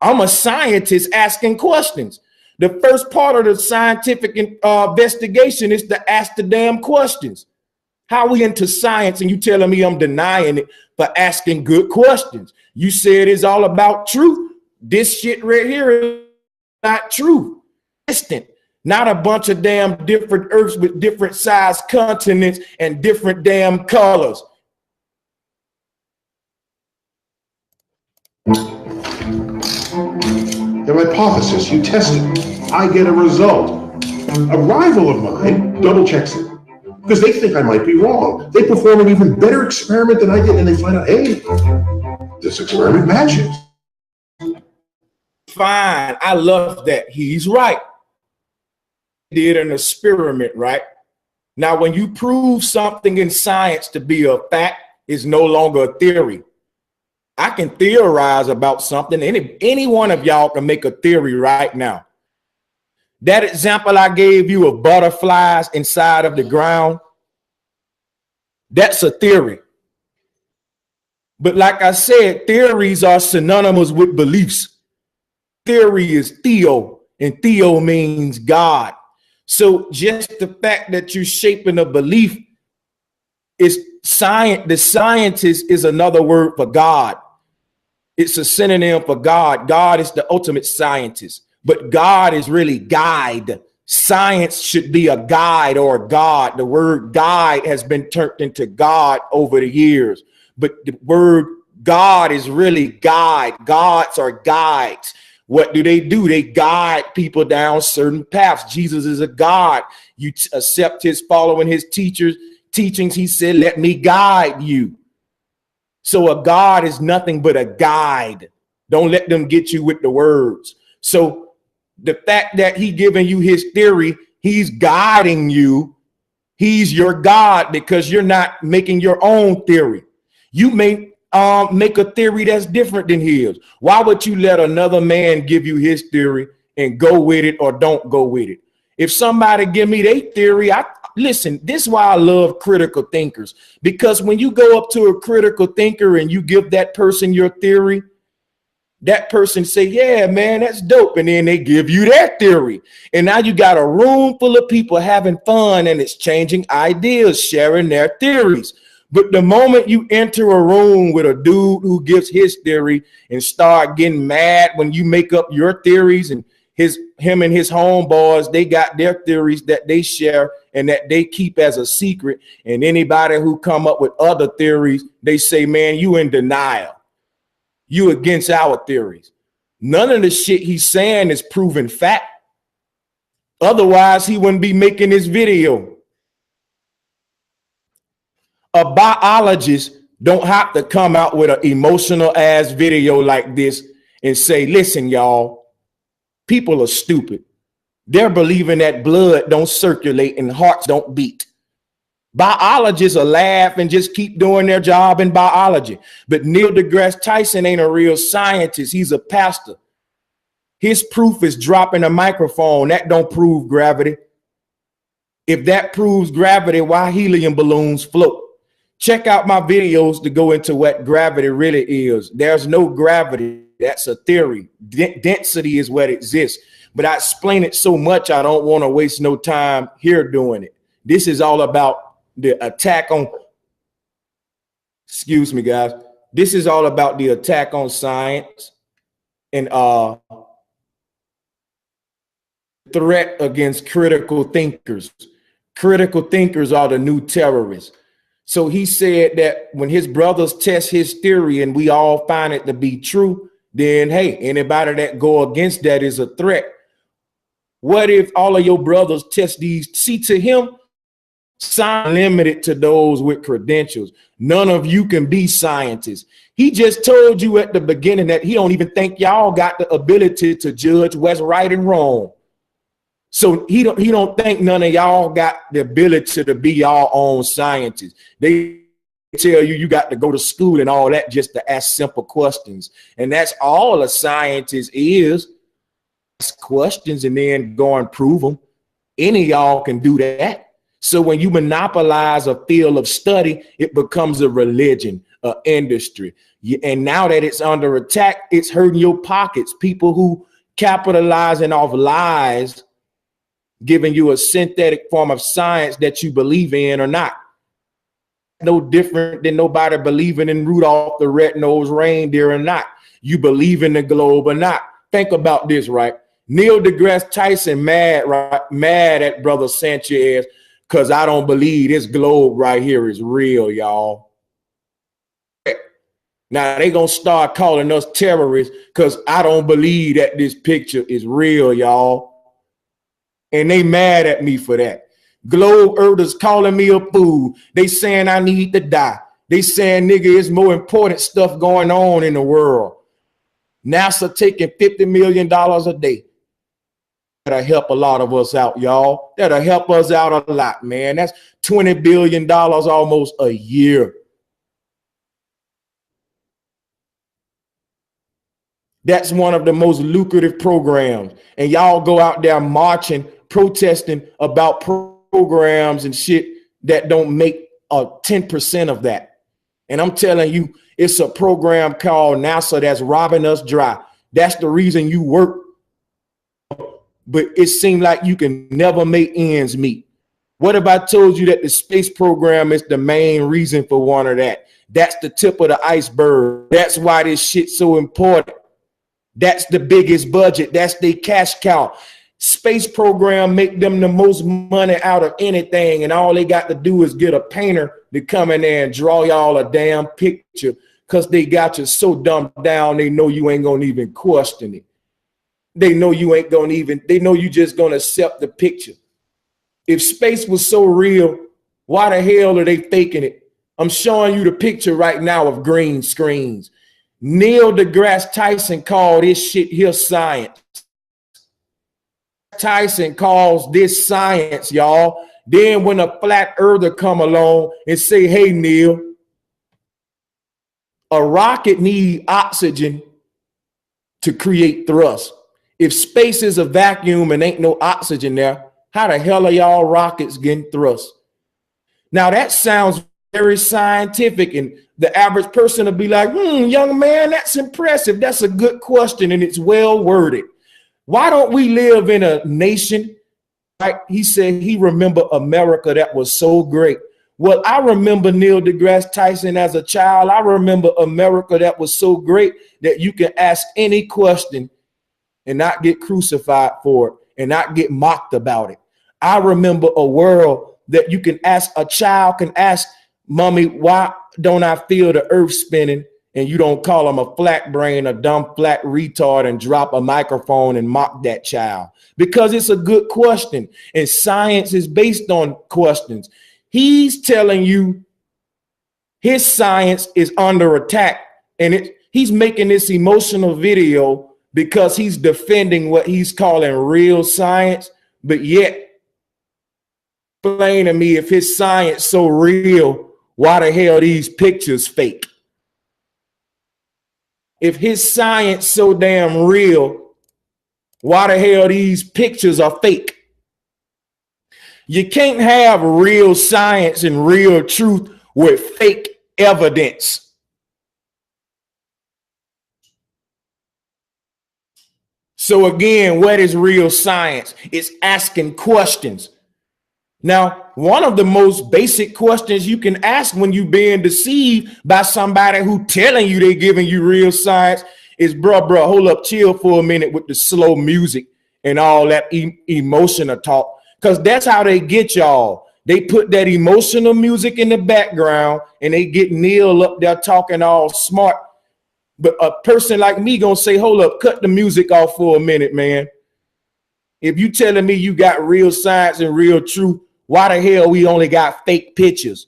I'm a scientist asking questions. The first part of the scientific investigation is to ask the damn questions. How we into science and you telling me I'm denying it for asking good questions? You said it's all about truth. This shit right here is not true. Distant. Not a bunch of damn different earths with different size continents and different damn colors. Their hypothesis, you test it. I get a result. A rival of mine double checks it because they think I might be wrong. They perform an even better experiment than I did, and they find out, hey, this experiment matches. Fine, I love that. He's right. Did an experiment, right? Now, when you prove something in science to be a fact, it's no longer a theory. I can theorize about something. Any one of y'all can make a theory right now. That example I gave you of butterflies inside of the ground, that's a theory. But like I said, theories are synonymous with beliefs. Theory is theo, and theo means God. So just the fact that you're shaping a belief is science. The scientist is another word for God. It's a synonym for God. God is the ultimate scientist, but God is really guide. Science should be a guide or a God. The word guide has been turned into God over the years, but the word God is really guide. Gods are guides. What do? They guide people down certain paths. Jesus is a God. You accept his following his teachings. He said, let me guide you. So a God is nothing but a guide. Don't let them get you with the words. So the fact that he giving you his theory, he's guiding you. He's your God because you're not making your own theory. You may make a theory that's different than his. Why would you let another man give you his theory and go with it or don't go with it? If somebody give me their theory, listen, this is why I love critical thinkers, because when you go up to a critical thinker and you give that person your theory, that person say, yeah, man, that's dope. And then they give you their theory. And now you got a room full of people having fun and exchanging ideas, sharing their theories. But the moment you enter a room with a dude who gives his theory and start getting mad when you make up your theories, and him and his homeboys, they got their theories that they share and that they keep as a secret. And anybody who come up with other theories, they say, man, you in denial. You against our theories. None of the shit he's saying is proven fact. Otherwise, he wouldn't be making this video. A biologist don't have to come out with an emotional ass video like this and say, listen, y'all, people are stupid. They're believing that blood don't circulate and hearts don't beat. Biologists will laugh and just keep doing their job in biology. But Neil deGrasse Tyson ain't a real scientist. He's a pastor. His proof is dropping a microphone. That don't prove gravity. If that proves gravity, why helium balloons float? Check out my videos to go into what gravity really is. There's no gravity. That's a theory. Density is what exists. But I explain it so much, I don't want to waste no time here doing it. This is all about the attack on, excuse me, guys. This is all about the attack on science and threat against critical thinkers. Critical thinkers are the new terrorists. So he said that when his brothers test his theory and we all find it to be true, then, hey, anybody that go against that is a threat. What if all of your brothers test these? See, to him, science limited to those with credentials. None of you can be scientists. He just told you at the beginning that he don't even think y'all got the ability to judge what's right and wrong. So he don't think none of y'all got the ability to be y'all own scientists. They tell you got to go to school and all that just to ask simple questions. And that's all a scientist is. Ask questions and then go and prove them. Any of y'all can do that. So when you monopolize a field of study, it becomes a religion, an industry. And now that it's under attack, it's hurting your pockets. People who capitalizing off lies, giving you a synthetic form of science that you believe in or not. No different than nobody believing in Rudolph the red-nosed reindeer or not. You believe in the globe or not. Think about this, right? Neil deGrasse Tyson mad at Brother Sanchez because I don't believe this globe right here is real, y'all. Now they gonna start calling us terrorists because I don't believe that this picture is real, y'all. And they mad at me for that. Globe Earthers calling me a fool. They saying I need to die. They saying, nigga, it's more important stuff going on in the world. NASA taking $50 million a day. That'll help a lot of us out, y'all. That'll help us out a lot, man. That's $20 billion almost a year. That's one of the most lucrative programs. And y'all go out there marching, protesting about programs and shit that don't make 10% of that. And I'm telling you, it's a program called NASA that's robbing us dry. That's the reason you work. But it seems like you can never make ends meet. What if I told you that the space program is the main reason for one of that? That's the tip of the iceberg. That's why this shit's so important. That's the biggest budget. That's the cash cow. Space program make them the most money out of anything, and all they got to do is get a painter to come in there and draw y'all a damn picture because they got you so dumbed down they know you ain't gonna even question it. They know you ain't gonna even, they know you just gonna accept the picture. If space was so real, why the hell are they faking it? I'm showing you the picture right now of green screens. Neil deGrasse Tyson called this shit here science. Tyson calls this science, y'all. Then when a flat earther come along and say, hey, Neil, a rocket needs oxygen to create thrust. If space is a vacuum and ain't no oxygen there, how the hell are y'all rockets getting thrust? Now that sounds very scientific, and the average person will be like, young man, that's impressive. That's a good question, and it's well worded. Why don't we live in a nation? Like he said, he remember America that was so great. Well, I remember Neil deGrasse Tyson as a child. I remember America that was so great that you can ask any question and not get crucified for it and not get mocked about it. I remember a world that you can ask, a child can ask, Mommy, why don't I feel the earth spinning? And you don't call them a flat brain, a dumb flat retard, and drop a microphone and mock that child because it's a good question. And science is based on questions. He's telling you his science is under attack, and he's making this emotional video because he's defending what he's calling real science. But yet, explain to me, if his science so real, why the hell these pictures fake? If his science so damn real, why the hell these pictures are fake? You can't have real science and real truth with fake evidence. So again, what is real science? It's asking questions. Now, one of the most basic questions you can ask when you're being deceived by somebody who telling you they're giving you real science is, bro, hold up, chill for a minute with the slow music and all that emotional talk, because that's how they get y'all. They put that emotional music in the background and they get Neil up there talking all smart. But a person like me gonna say, hold up, cut the music off for a minute, man. If you telling me you got real science and real truth, why the hell we only got fake pictures?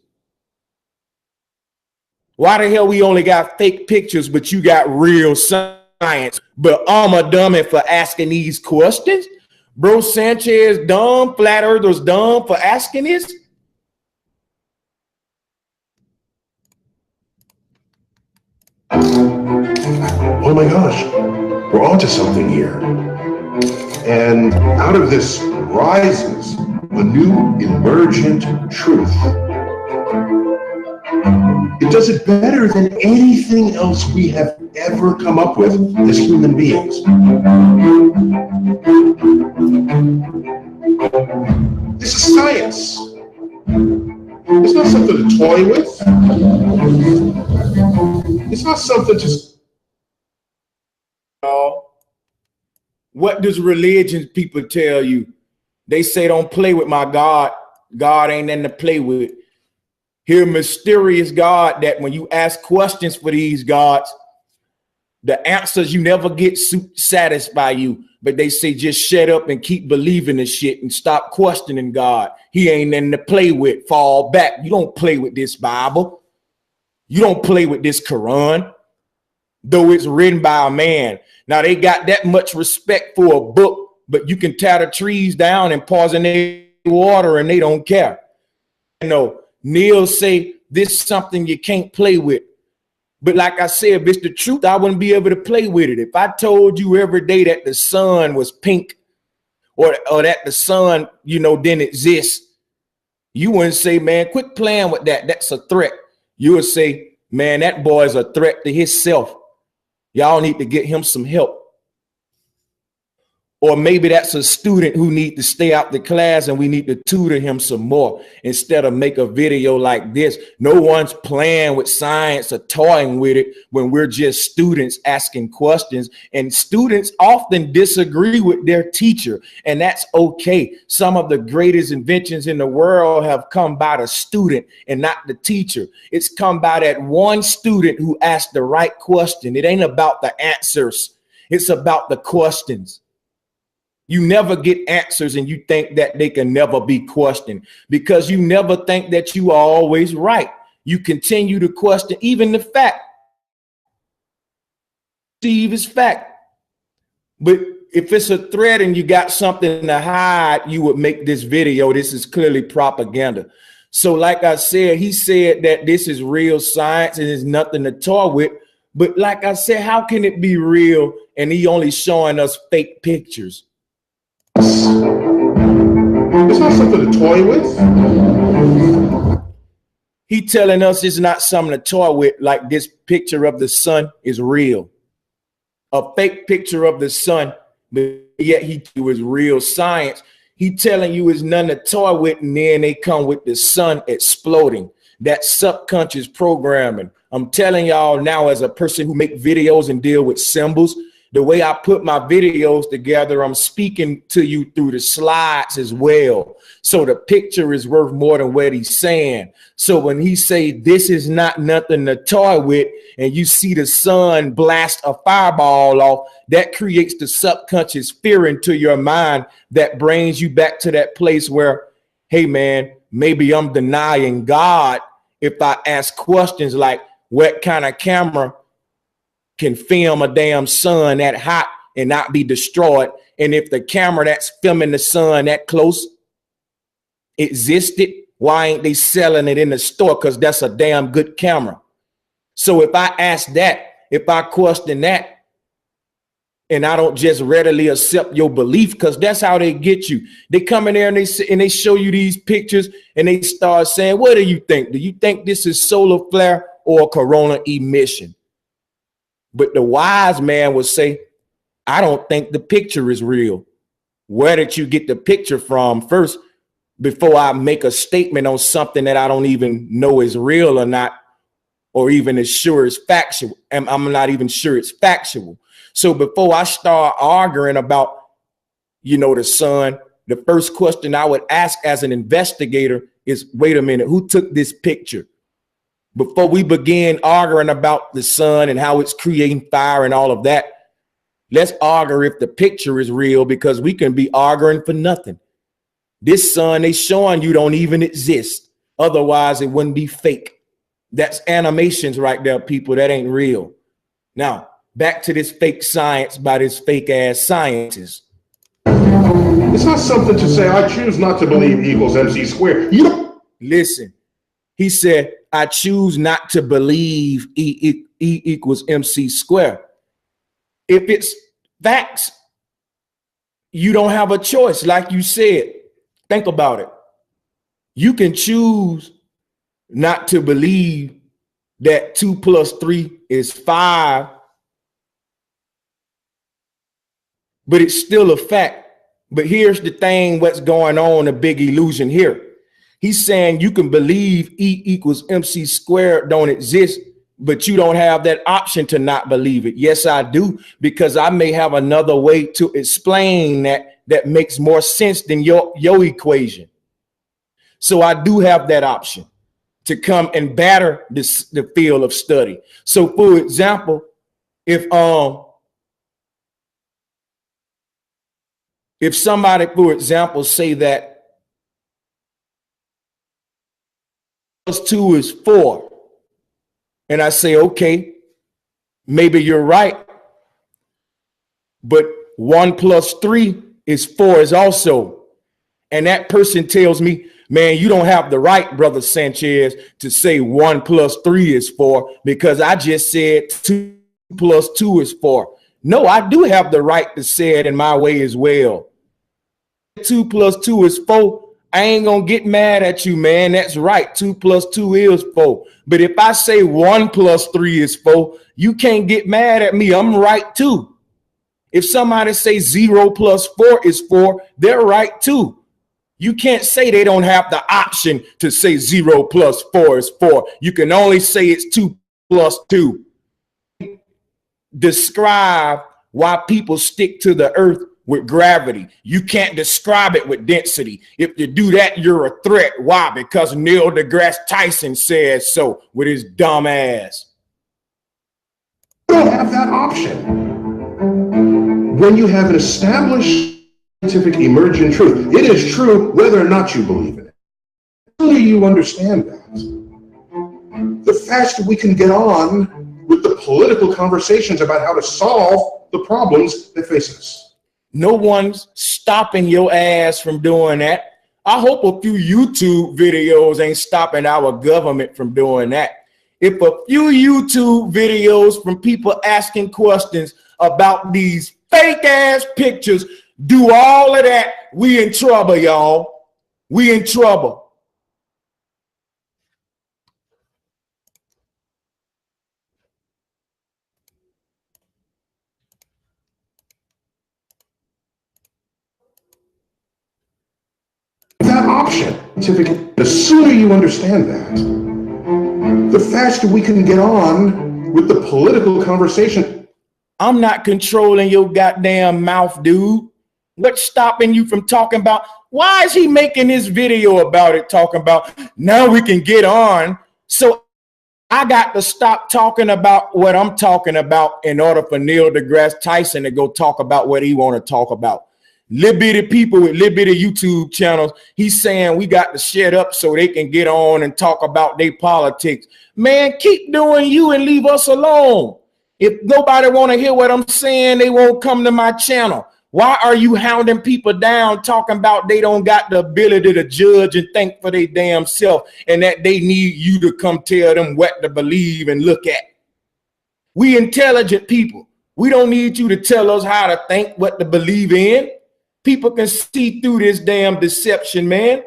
Why the hell we only got fake pictures, but you got real science? But I'm a dummy for asking these questions. Bro Sanchez dumb, flat earthers dumb for asking this? Oh my gosh, we're onto something here. And out of this rises a new emergent truth. It does it better than anything else we have ever come up with as human beings. This is science. It's not something to toy with. It's not something to... What does religion people tell you? They say don't play with my God. God ain't nothing to play with. Here, mysterious God, that when you ask questions for these gods, the answers you never get satisfy you. But they say just shut up and keep believing the shit and stop questioning God. He ain't nothing to play with. Fall back. You don't play with this Bible. You don't play with this Quran, though it's written by a man. Now they got that much respect for a book, but you can tear the trees down and poison their water and they don't care. You know, Neil say this is something you can't play with. But like I said, if it's the truth, I wouldn't be able to play with it. If I told you every day that the sun was pink or that the sun, you know, didn't exist, you wouldn't say, man, quit playing with that. That's a threat. You would say, man, that boy is a threat to himself. Y'all need to get him some help. Or maybe that's a student who need to stay out the class and we need to tutor him some more instead of make a video like this. No one's playing with science or toying with it when we're just students asking questions, and students often disagree with their teacher, and that's okay. Some of the greatest inventions in the world have come by the student and not the teacher. It's come by that one student who asked the right question. It ain't about the answers. It's about the questions. You never get answers and you think that they can never be questioned because you never think that you are always right. You continue to question even the fact. Steve is fact. But if it's a threat and you got something to hide, you would make this video. This is clearly propaganda. So like I said, he said that this is real science and there's nothing to toy with. But like I said, how can it be real and he only showing us fake pictures? It's not something to toy with. He telling us it's not something to toy with, like this picture of the sun is real. A fake picture of the sun, but yet he was real science. He telling you it's nothing to toy with, and then they come with the sun exploding. That subconscious programming. I'm telling y'all now, as a person who make videos and deal with symbols, the way I put my videos together, I'm speaking to you through the slides as well. So the picture is worth more than what he's saying. So when he say this is not nothing to toy with, and you see the sun blast a fireball off, that creates the subconscious fear into your mind that brings you back to that place where, hey man, maybe I'm denying God if I ask questions like, what kind of camera can film a damn sun that hot and not be destroyed? And if the camera that's filming the sun that close existed, why ain't they selling it in the store? Because that's a damn good camera. So if I ask that, if I question that, and I don't just readily accept your belief, because that's how they get you. They come in there and they show you these pictures and they start saying, what do you think? Do you think this is solar flare or a corona emission? But the wise man would say, I don't think the picture is real. Where did you get the picture from first before I make a statement on something that I don't even know is real or not, or even as sure as factual? And I'm not even sure it's factual. So before I start arguing about, you know, the sun, the first question I would ask as an investigator is, wait a minute, who took this picture? Before we begin arguing about the sun and how it's creating fire and all of that, let's argue if the picture is real, because we can be arguing for nothing. This sun they showing you don't even exist. Otherwise, it wouldn't be fake. That's animations right there, people. That ain't real. Now, back to this fake science by this fake ass scientist. It's not something to say, I choose not to believe E equals MC squared. You don't Listen, he said, I choose not to believe E equals MC squared. If it's facts, you don't have a choice. Like you said, think about it. You can choose not to believe that 2 plus 3 is 5, but it's still a fact. But here's the thing, what's going on, a big illusion here. He's saying you can believe E equals MC squared don't exist, but you don't have that option to not believe it. Yes, I do, because I may have another way to explain that makes more sense than your equation. So I do have that option to come and batter the field of study. So for example, if somebody, for example, say that plus 2 is 4, and I say, okay, maybe you're right, but 1 plus 3 is 4 is also, and that person tells me, man, you don't have the right, Brother Sanchez, to say 1 plus 3 is 4 because I just said 2 plus 2 is 4. No, I do have the right to say it in my way as well. 2 plus 2 is 4. I ain't gonna get mad at you, man. That's right. 2 plus 2 is 4. But if I say 1 plus 3 is 4, you can't get mad at me. I'm right too. If somebody say 0 plus 4 is 4, they're right too. You can't say they don't have the option to say 0 plus 4 is 4. You can only say it's 2 plus 2. Describe why people stick to the earth with gravity. You can't describe it with density. If you do that, you're a threat. Why? Because Neil deGrasse Tyson says so with his dumb ass. You don't have that option. When you have an established scientific emergent truth, it is true whether or not you believe in it. The sooner you understand that, the faster we can get on with the political conversations about how to solve the problems that face us. No one's stopping your ass from doing that. I hope a few YouTube videos ain't stopping our government from doing that. If a few YouTube videos from people asking questions about these fake ass pictures do all of that, we in trouble, y'all. We in trouble. That option, the sooner you understand that, the faster we can get on with the political conversation. I'm not controlling your goddamn mouth, dude. What's stopping you from talking about? Why is he making this video about it, talking about now we can get on? So I got to stop talking about what I'm talking about in order for Neil deGrasse Tyson to go talk about what he want to talk about. Little bitty people with little bitty YouTube channels, he's saying we got to shut up so they can get on and talk about their politics. Man, keep doing you and leave us alone. If nobody want to hear what I'm saying, they won't come to my channel. Why are you hounding people down talking about they don't got the ability to judge and think for their damn self and that they need you to come tell them what to believe and look at? We intelligent people. We don't need you to tell us how to think, what to believe in. People can see through this damn deception, man.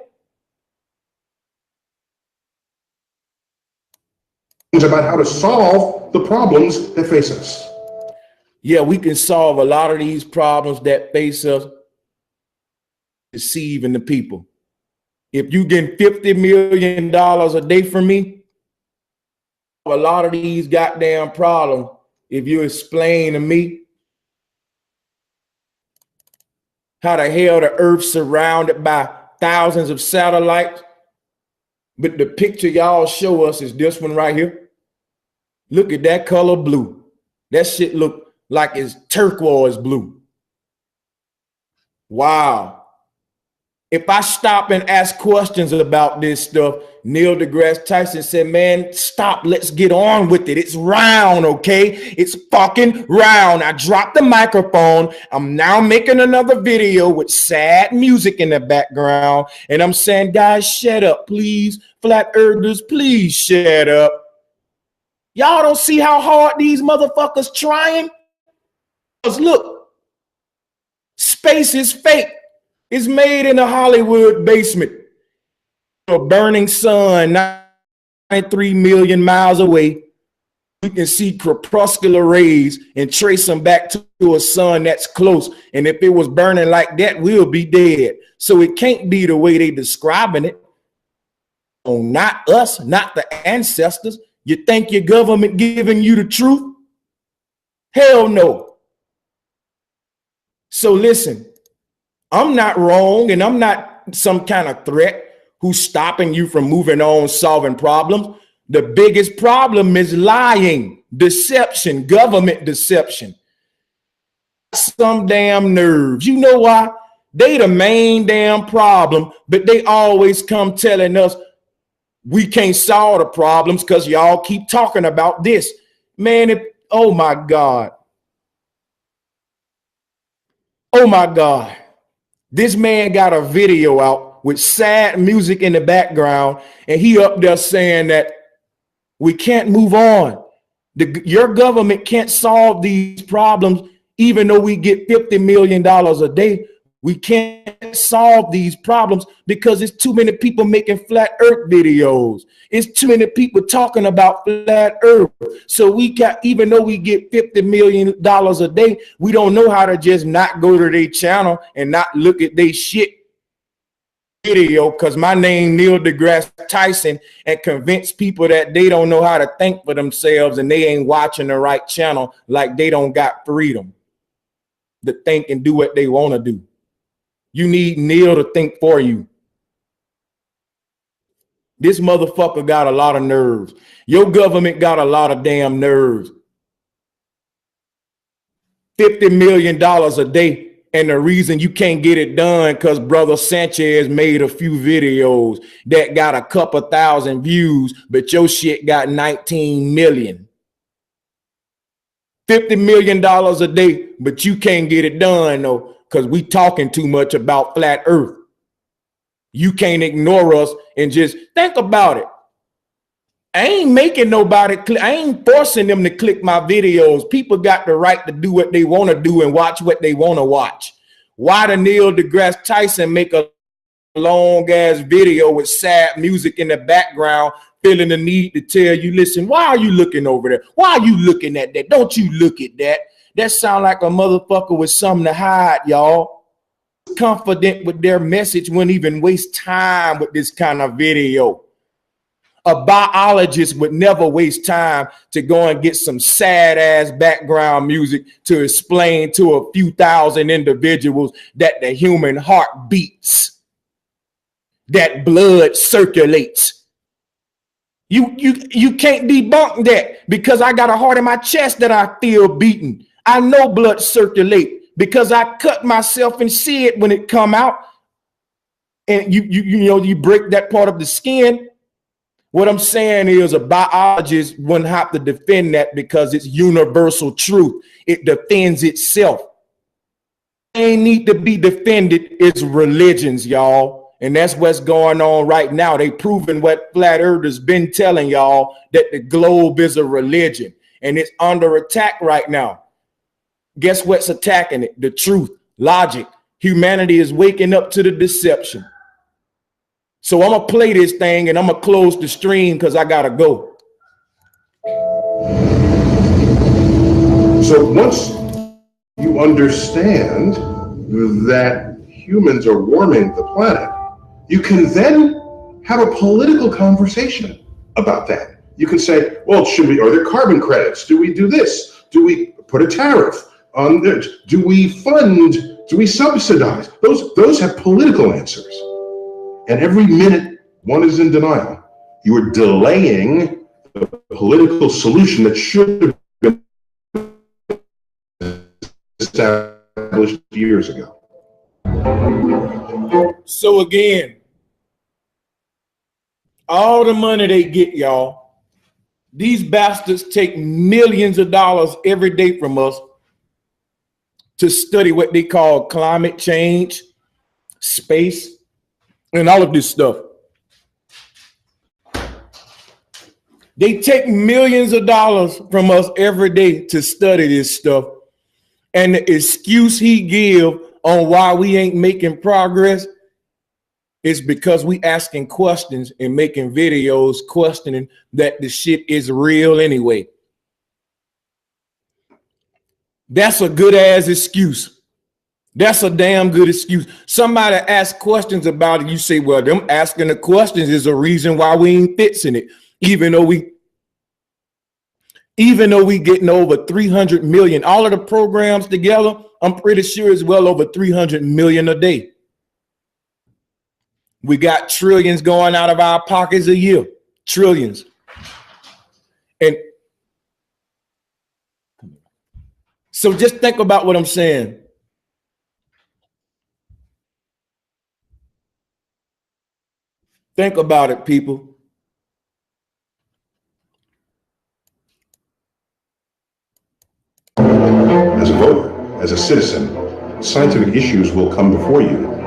About how to solve the problems that face us. Yeah, we can solve a lot of these problems that face us, deceiving the people. If you get $50 million a day from me, a lot of these goddamn problems, if you explain to me how the hell the earth's surrounded by thousands of satellites, but the picture y'all show us is this one right here. Look at that color blue. That shit look like it's turquoise blue. Wow. If I stop and ask questions about this stuff, Neil deGrasse Tyson said, man, stop. Let's get on with it. It's round, okay? It's fucking round. I dropped the microphone. I'm now making another video with sad music in the background. And I'm saying, guys, shut up, please. Flat earthers, please shut up. Y'all don't see how hard these motherfuckers trying? Because look, space is fake. It's made in a Hollywood basement. A burning sun 93 million miles away. You can see crepuscular rays and trace them back to a sun that's close. And if it was burning like that, we'll be dead. So it can't be the way they describing it. Oh, not us, not the ancestors. You think your government giving you the truth? Hell no. So listen. I'm not wrong, and I'm not some kind of threat who's stopping you from moving on, solving problems. The biggest problem is lying, deception, government deception. Some damn nerves. You know why? They the main damn problem, but they always come telling us we can't solve the problems because y'all keep talking about this. Man, oh my God. Oh my God. This man got a video out with sad music in the background, and he up there saying that we can't move on. Your government can't solve these problems, even though we get $50 million a day. We can't solve these problems because it's too many people making flat earth videos. It's too many people talking about flat earth. So we got, even though we get $50 million a day, we don't know how to just not go to their channel and not look at their shit video because my name Neil deGrasse Tyson and convince people that they don't know how to think for themselves and they ain't watching the right channel, like they don't got freedom to think and do what they want to do. You need Neil to think for you. This motherfucker got a lot of nerves. Your government got a lot of damn nerves. $50 million a day. And the reason you can't get it done because Brother Sanchez made a few videos that got a couple thousand views, but your shit got 19 million. $50 million a day, but you can't get it done though, because we talking too much about flat earth. You can't ignore us and just think about it. I ain't making nobody click. I ain't forcing them to click my videos. People got the right to do what they want to do and watch what they want to watch. Why did Neil deGrasse Tyson make a long ass video with sad music in the background, feeling the need to tell you, listen, why are you looking over there? Why are you looking at that? Don't you look at that. That sound like a motherfucker with something to hide, y'all. Confident with their message, wouldn't even waste time with this kind of video. A biologist would never waste time to go and get some sad ass background music to explain to a few thousand individuals that the human heart beats, that blood circulates. You can't debunk that because I got a heart in my chest that I feel beating. I know blood circulate because I cut myself and see it when it come out. And you break that part of the skin. What I'm saying is a biologist wouldn't have to defend that because it's universal truth. It defends itself. Ain't need to be defended. It's religions, y'all. And that's what's going on right now. They proving what flat earthers been telling y'all, that the globe is a religion and it's under attack right now. Guess what's attacking it? The truth, logic. Humanity is waking up to the deception. So I'm going to play this thing and I'm going to close the stream because I got to go. So once you understand that humans are warming the planet, you can then have a political conversation about that. You can say, well, are there carbon credits? Do we do this? Do we put a tariff on this? Do we subsidize? Those have political answers. And every minute one is in denial, you are delaying the political solution that should have been established years ago. So again, all the money they get, y'all, these bastards take millions of dollars every day from us to study what they call climate change, space, and all of this stuff. They take millions of dollars from us every day to study this stuff. And the excuse he give on why we ain't making progress is because we asking questions and making videos questioning that the shit is real anyway. That's a good ass excuse. That's a damn good excuse. Somebody asks questions about it. You say, well, them asking the questions is a reason why we ain't fixing it. Even though we getting over 300 million, all of the programs together, I'm pretty sure it's well over 300 million a day. We got trillions going out of our pockets a year, trillions. And so just think about what I'm saying. Think about it, people. As a voter, as a citizen, scientific issues will come before you.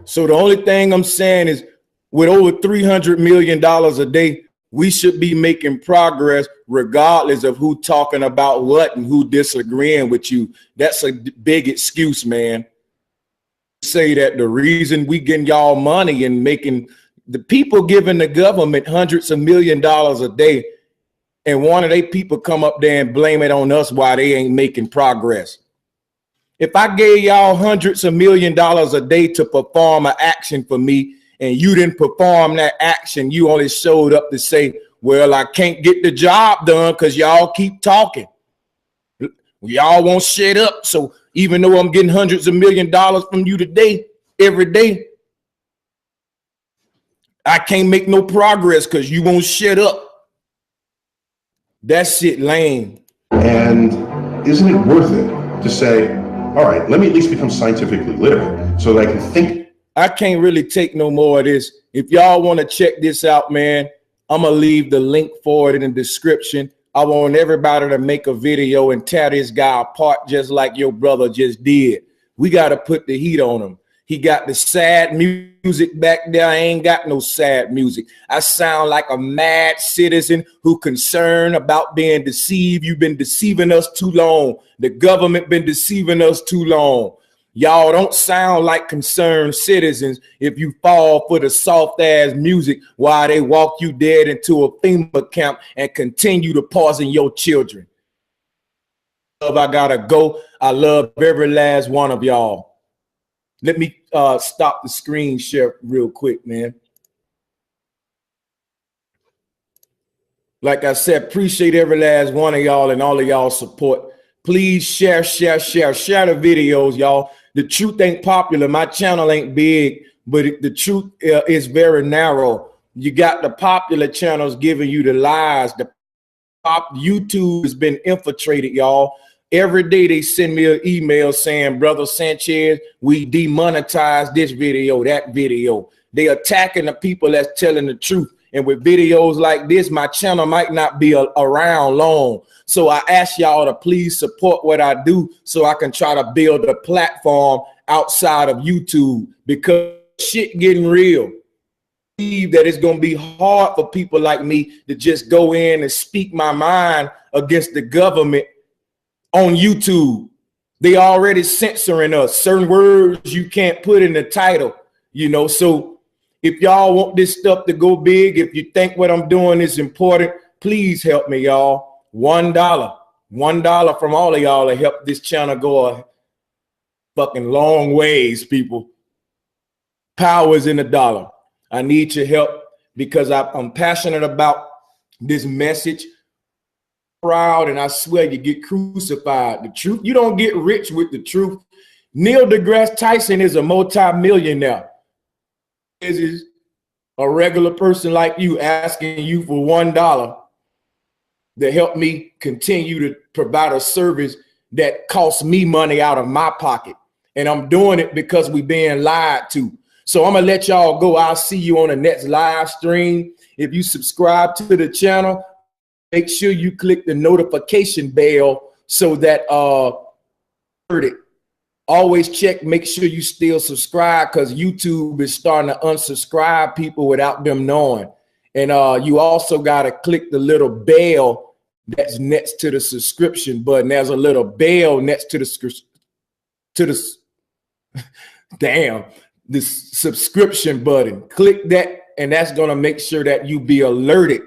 So the only thing I'm saying is with over $300 million a day, we should be making progress regardless of who talking about what and who disagreeing with you. That's a big excuse, man. Say that the reason we getting y'all money and making the people giving the government hundreds of $millions a day, and one of they people come up there and blame it on us why they ain't making progress. If I gave y'all hundreds of $millions a day to perform an action for me and you didn't perform that action, you only showed up to say, well, I can't get the job done because y'all keep talking. Y'all won't shut up. So even though I'm getting hundreds of $millions from you today, every day, I can't make no progress because you won't shut up. That shit lame. And isn't it worth it to say, all right, let me at least become scientifically literate so that I can think. I can't really take no more of this. If y'all want to check this out, man, I'm going to leave the link for it in the description. I want everybody to make a video and tear this guy apart just like your brother just did. We got to put the heat on him. He got the sad music back there. I ain't got no sad music. I sound like a mad citizen who concerned about being deceived. You've been deceiving us too long. The government been deceiving us too long. Y'all don't sound like concerned citizens if you fall for the soft ass music while they walk you dead into a FEMA camp and continue to poison your children. I gotta go. I love every last one of y'all. Let me stop the screen share real quick, man. Like I said, appreciate every last one of y'all and all of y'all support. Please share the videos, y'all. The truth ain't popular. My channel ain't big, but the truth is very narrow. You got the popular channels giving you the lies. The YouTube has been infiltrated, y'all. Every day they send me an email saying, Brother Sanchez, we demonetized this video, that video. They attacking the people that's telling the truth. And with videos like this, my channel might not be around long. So I ask y'all to please support what I do so I can try to build a platform outside of YouTube because shit getting real. That it's going to be hard for people like me to just go in and speak my mind against the government on YouTube. They already censoring us. Certain words you can't put in the title, you know. So if y'all want this stuff to go big, if you think what I'm doing is important, please help me, y'all. $1 from all of y'all to help this channel go a fucking long ways, people. Power is in the dollar. I need your help because I'm passionate about this message. Proud, and I swear you get crucified. The truth, you don't get rich with the truth. Neil deGrasse Tyson is a multi-millionaire. Is a regular person like you asking you for $1 to help me continue to provide a service that costs me money out of my pocket. And I'm doing it because we're being lied to. So I'm gonna let y'all go. I'll see you on the next live stream. If you subscribe to the channel, make sure you click the notification bell so that heard it. Always check, make sure you still subscribe, because YouTube is starting to unsubscribe people without them knowing. And you also got to click the little bell that's next to the subscription button. There's a little bell next to the subscription button. Click that, and that's going to make sure that you be alerted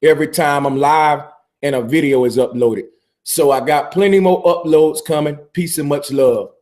every time I'm live and a video is uploaded. So I got plenty more uploads coming. Peace and much love.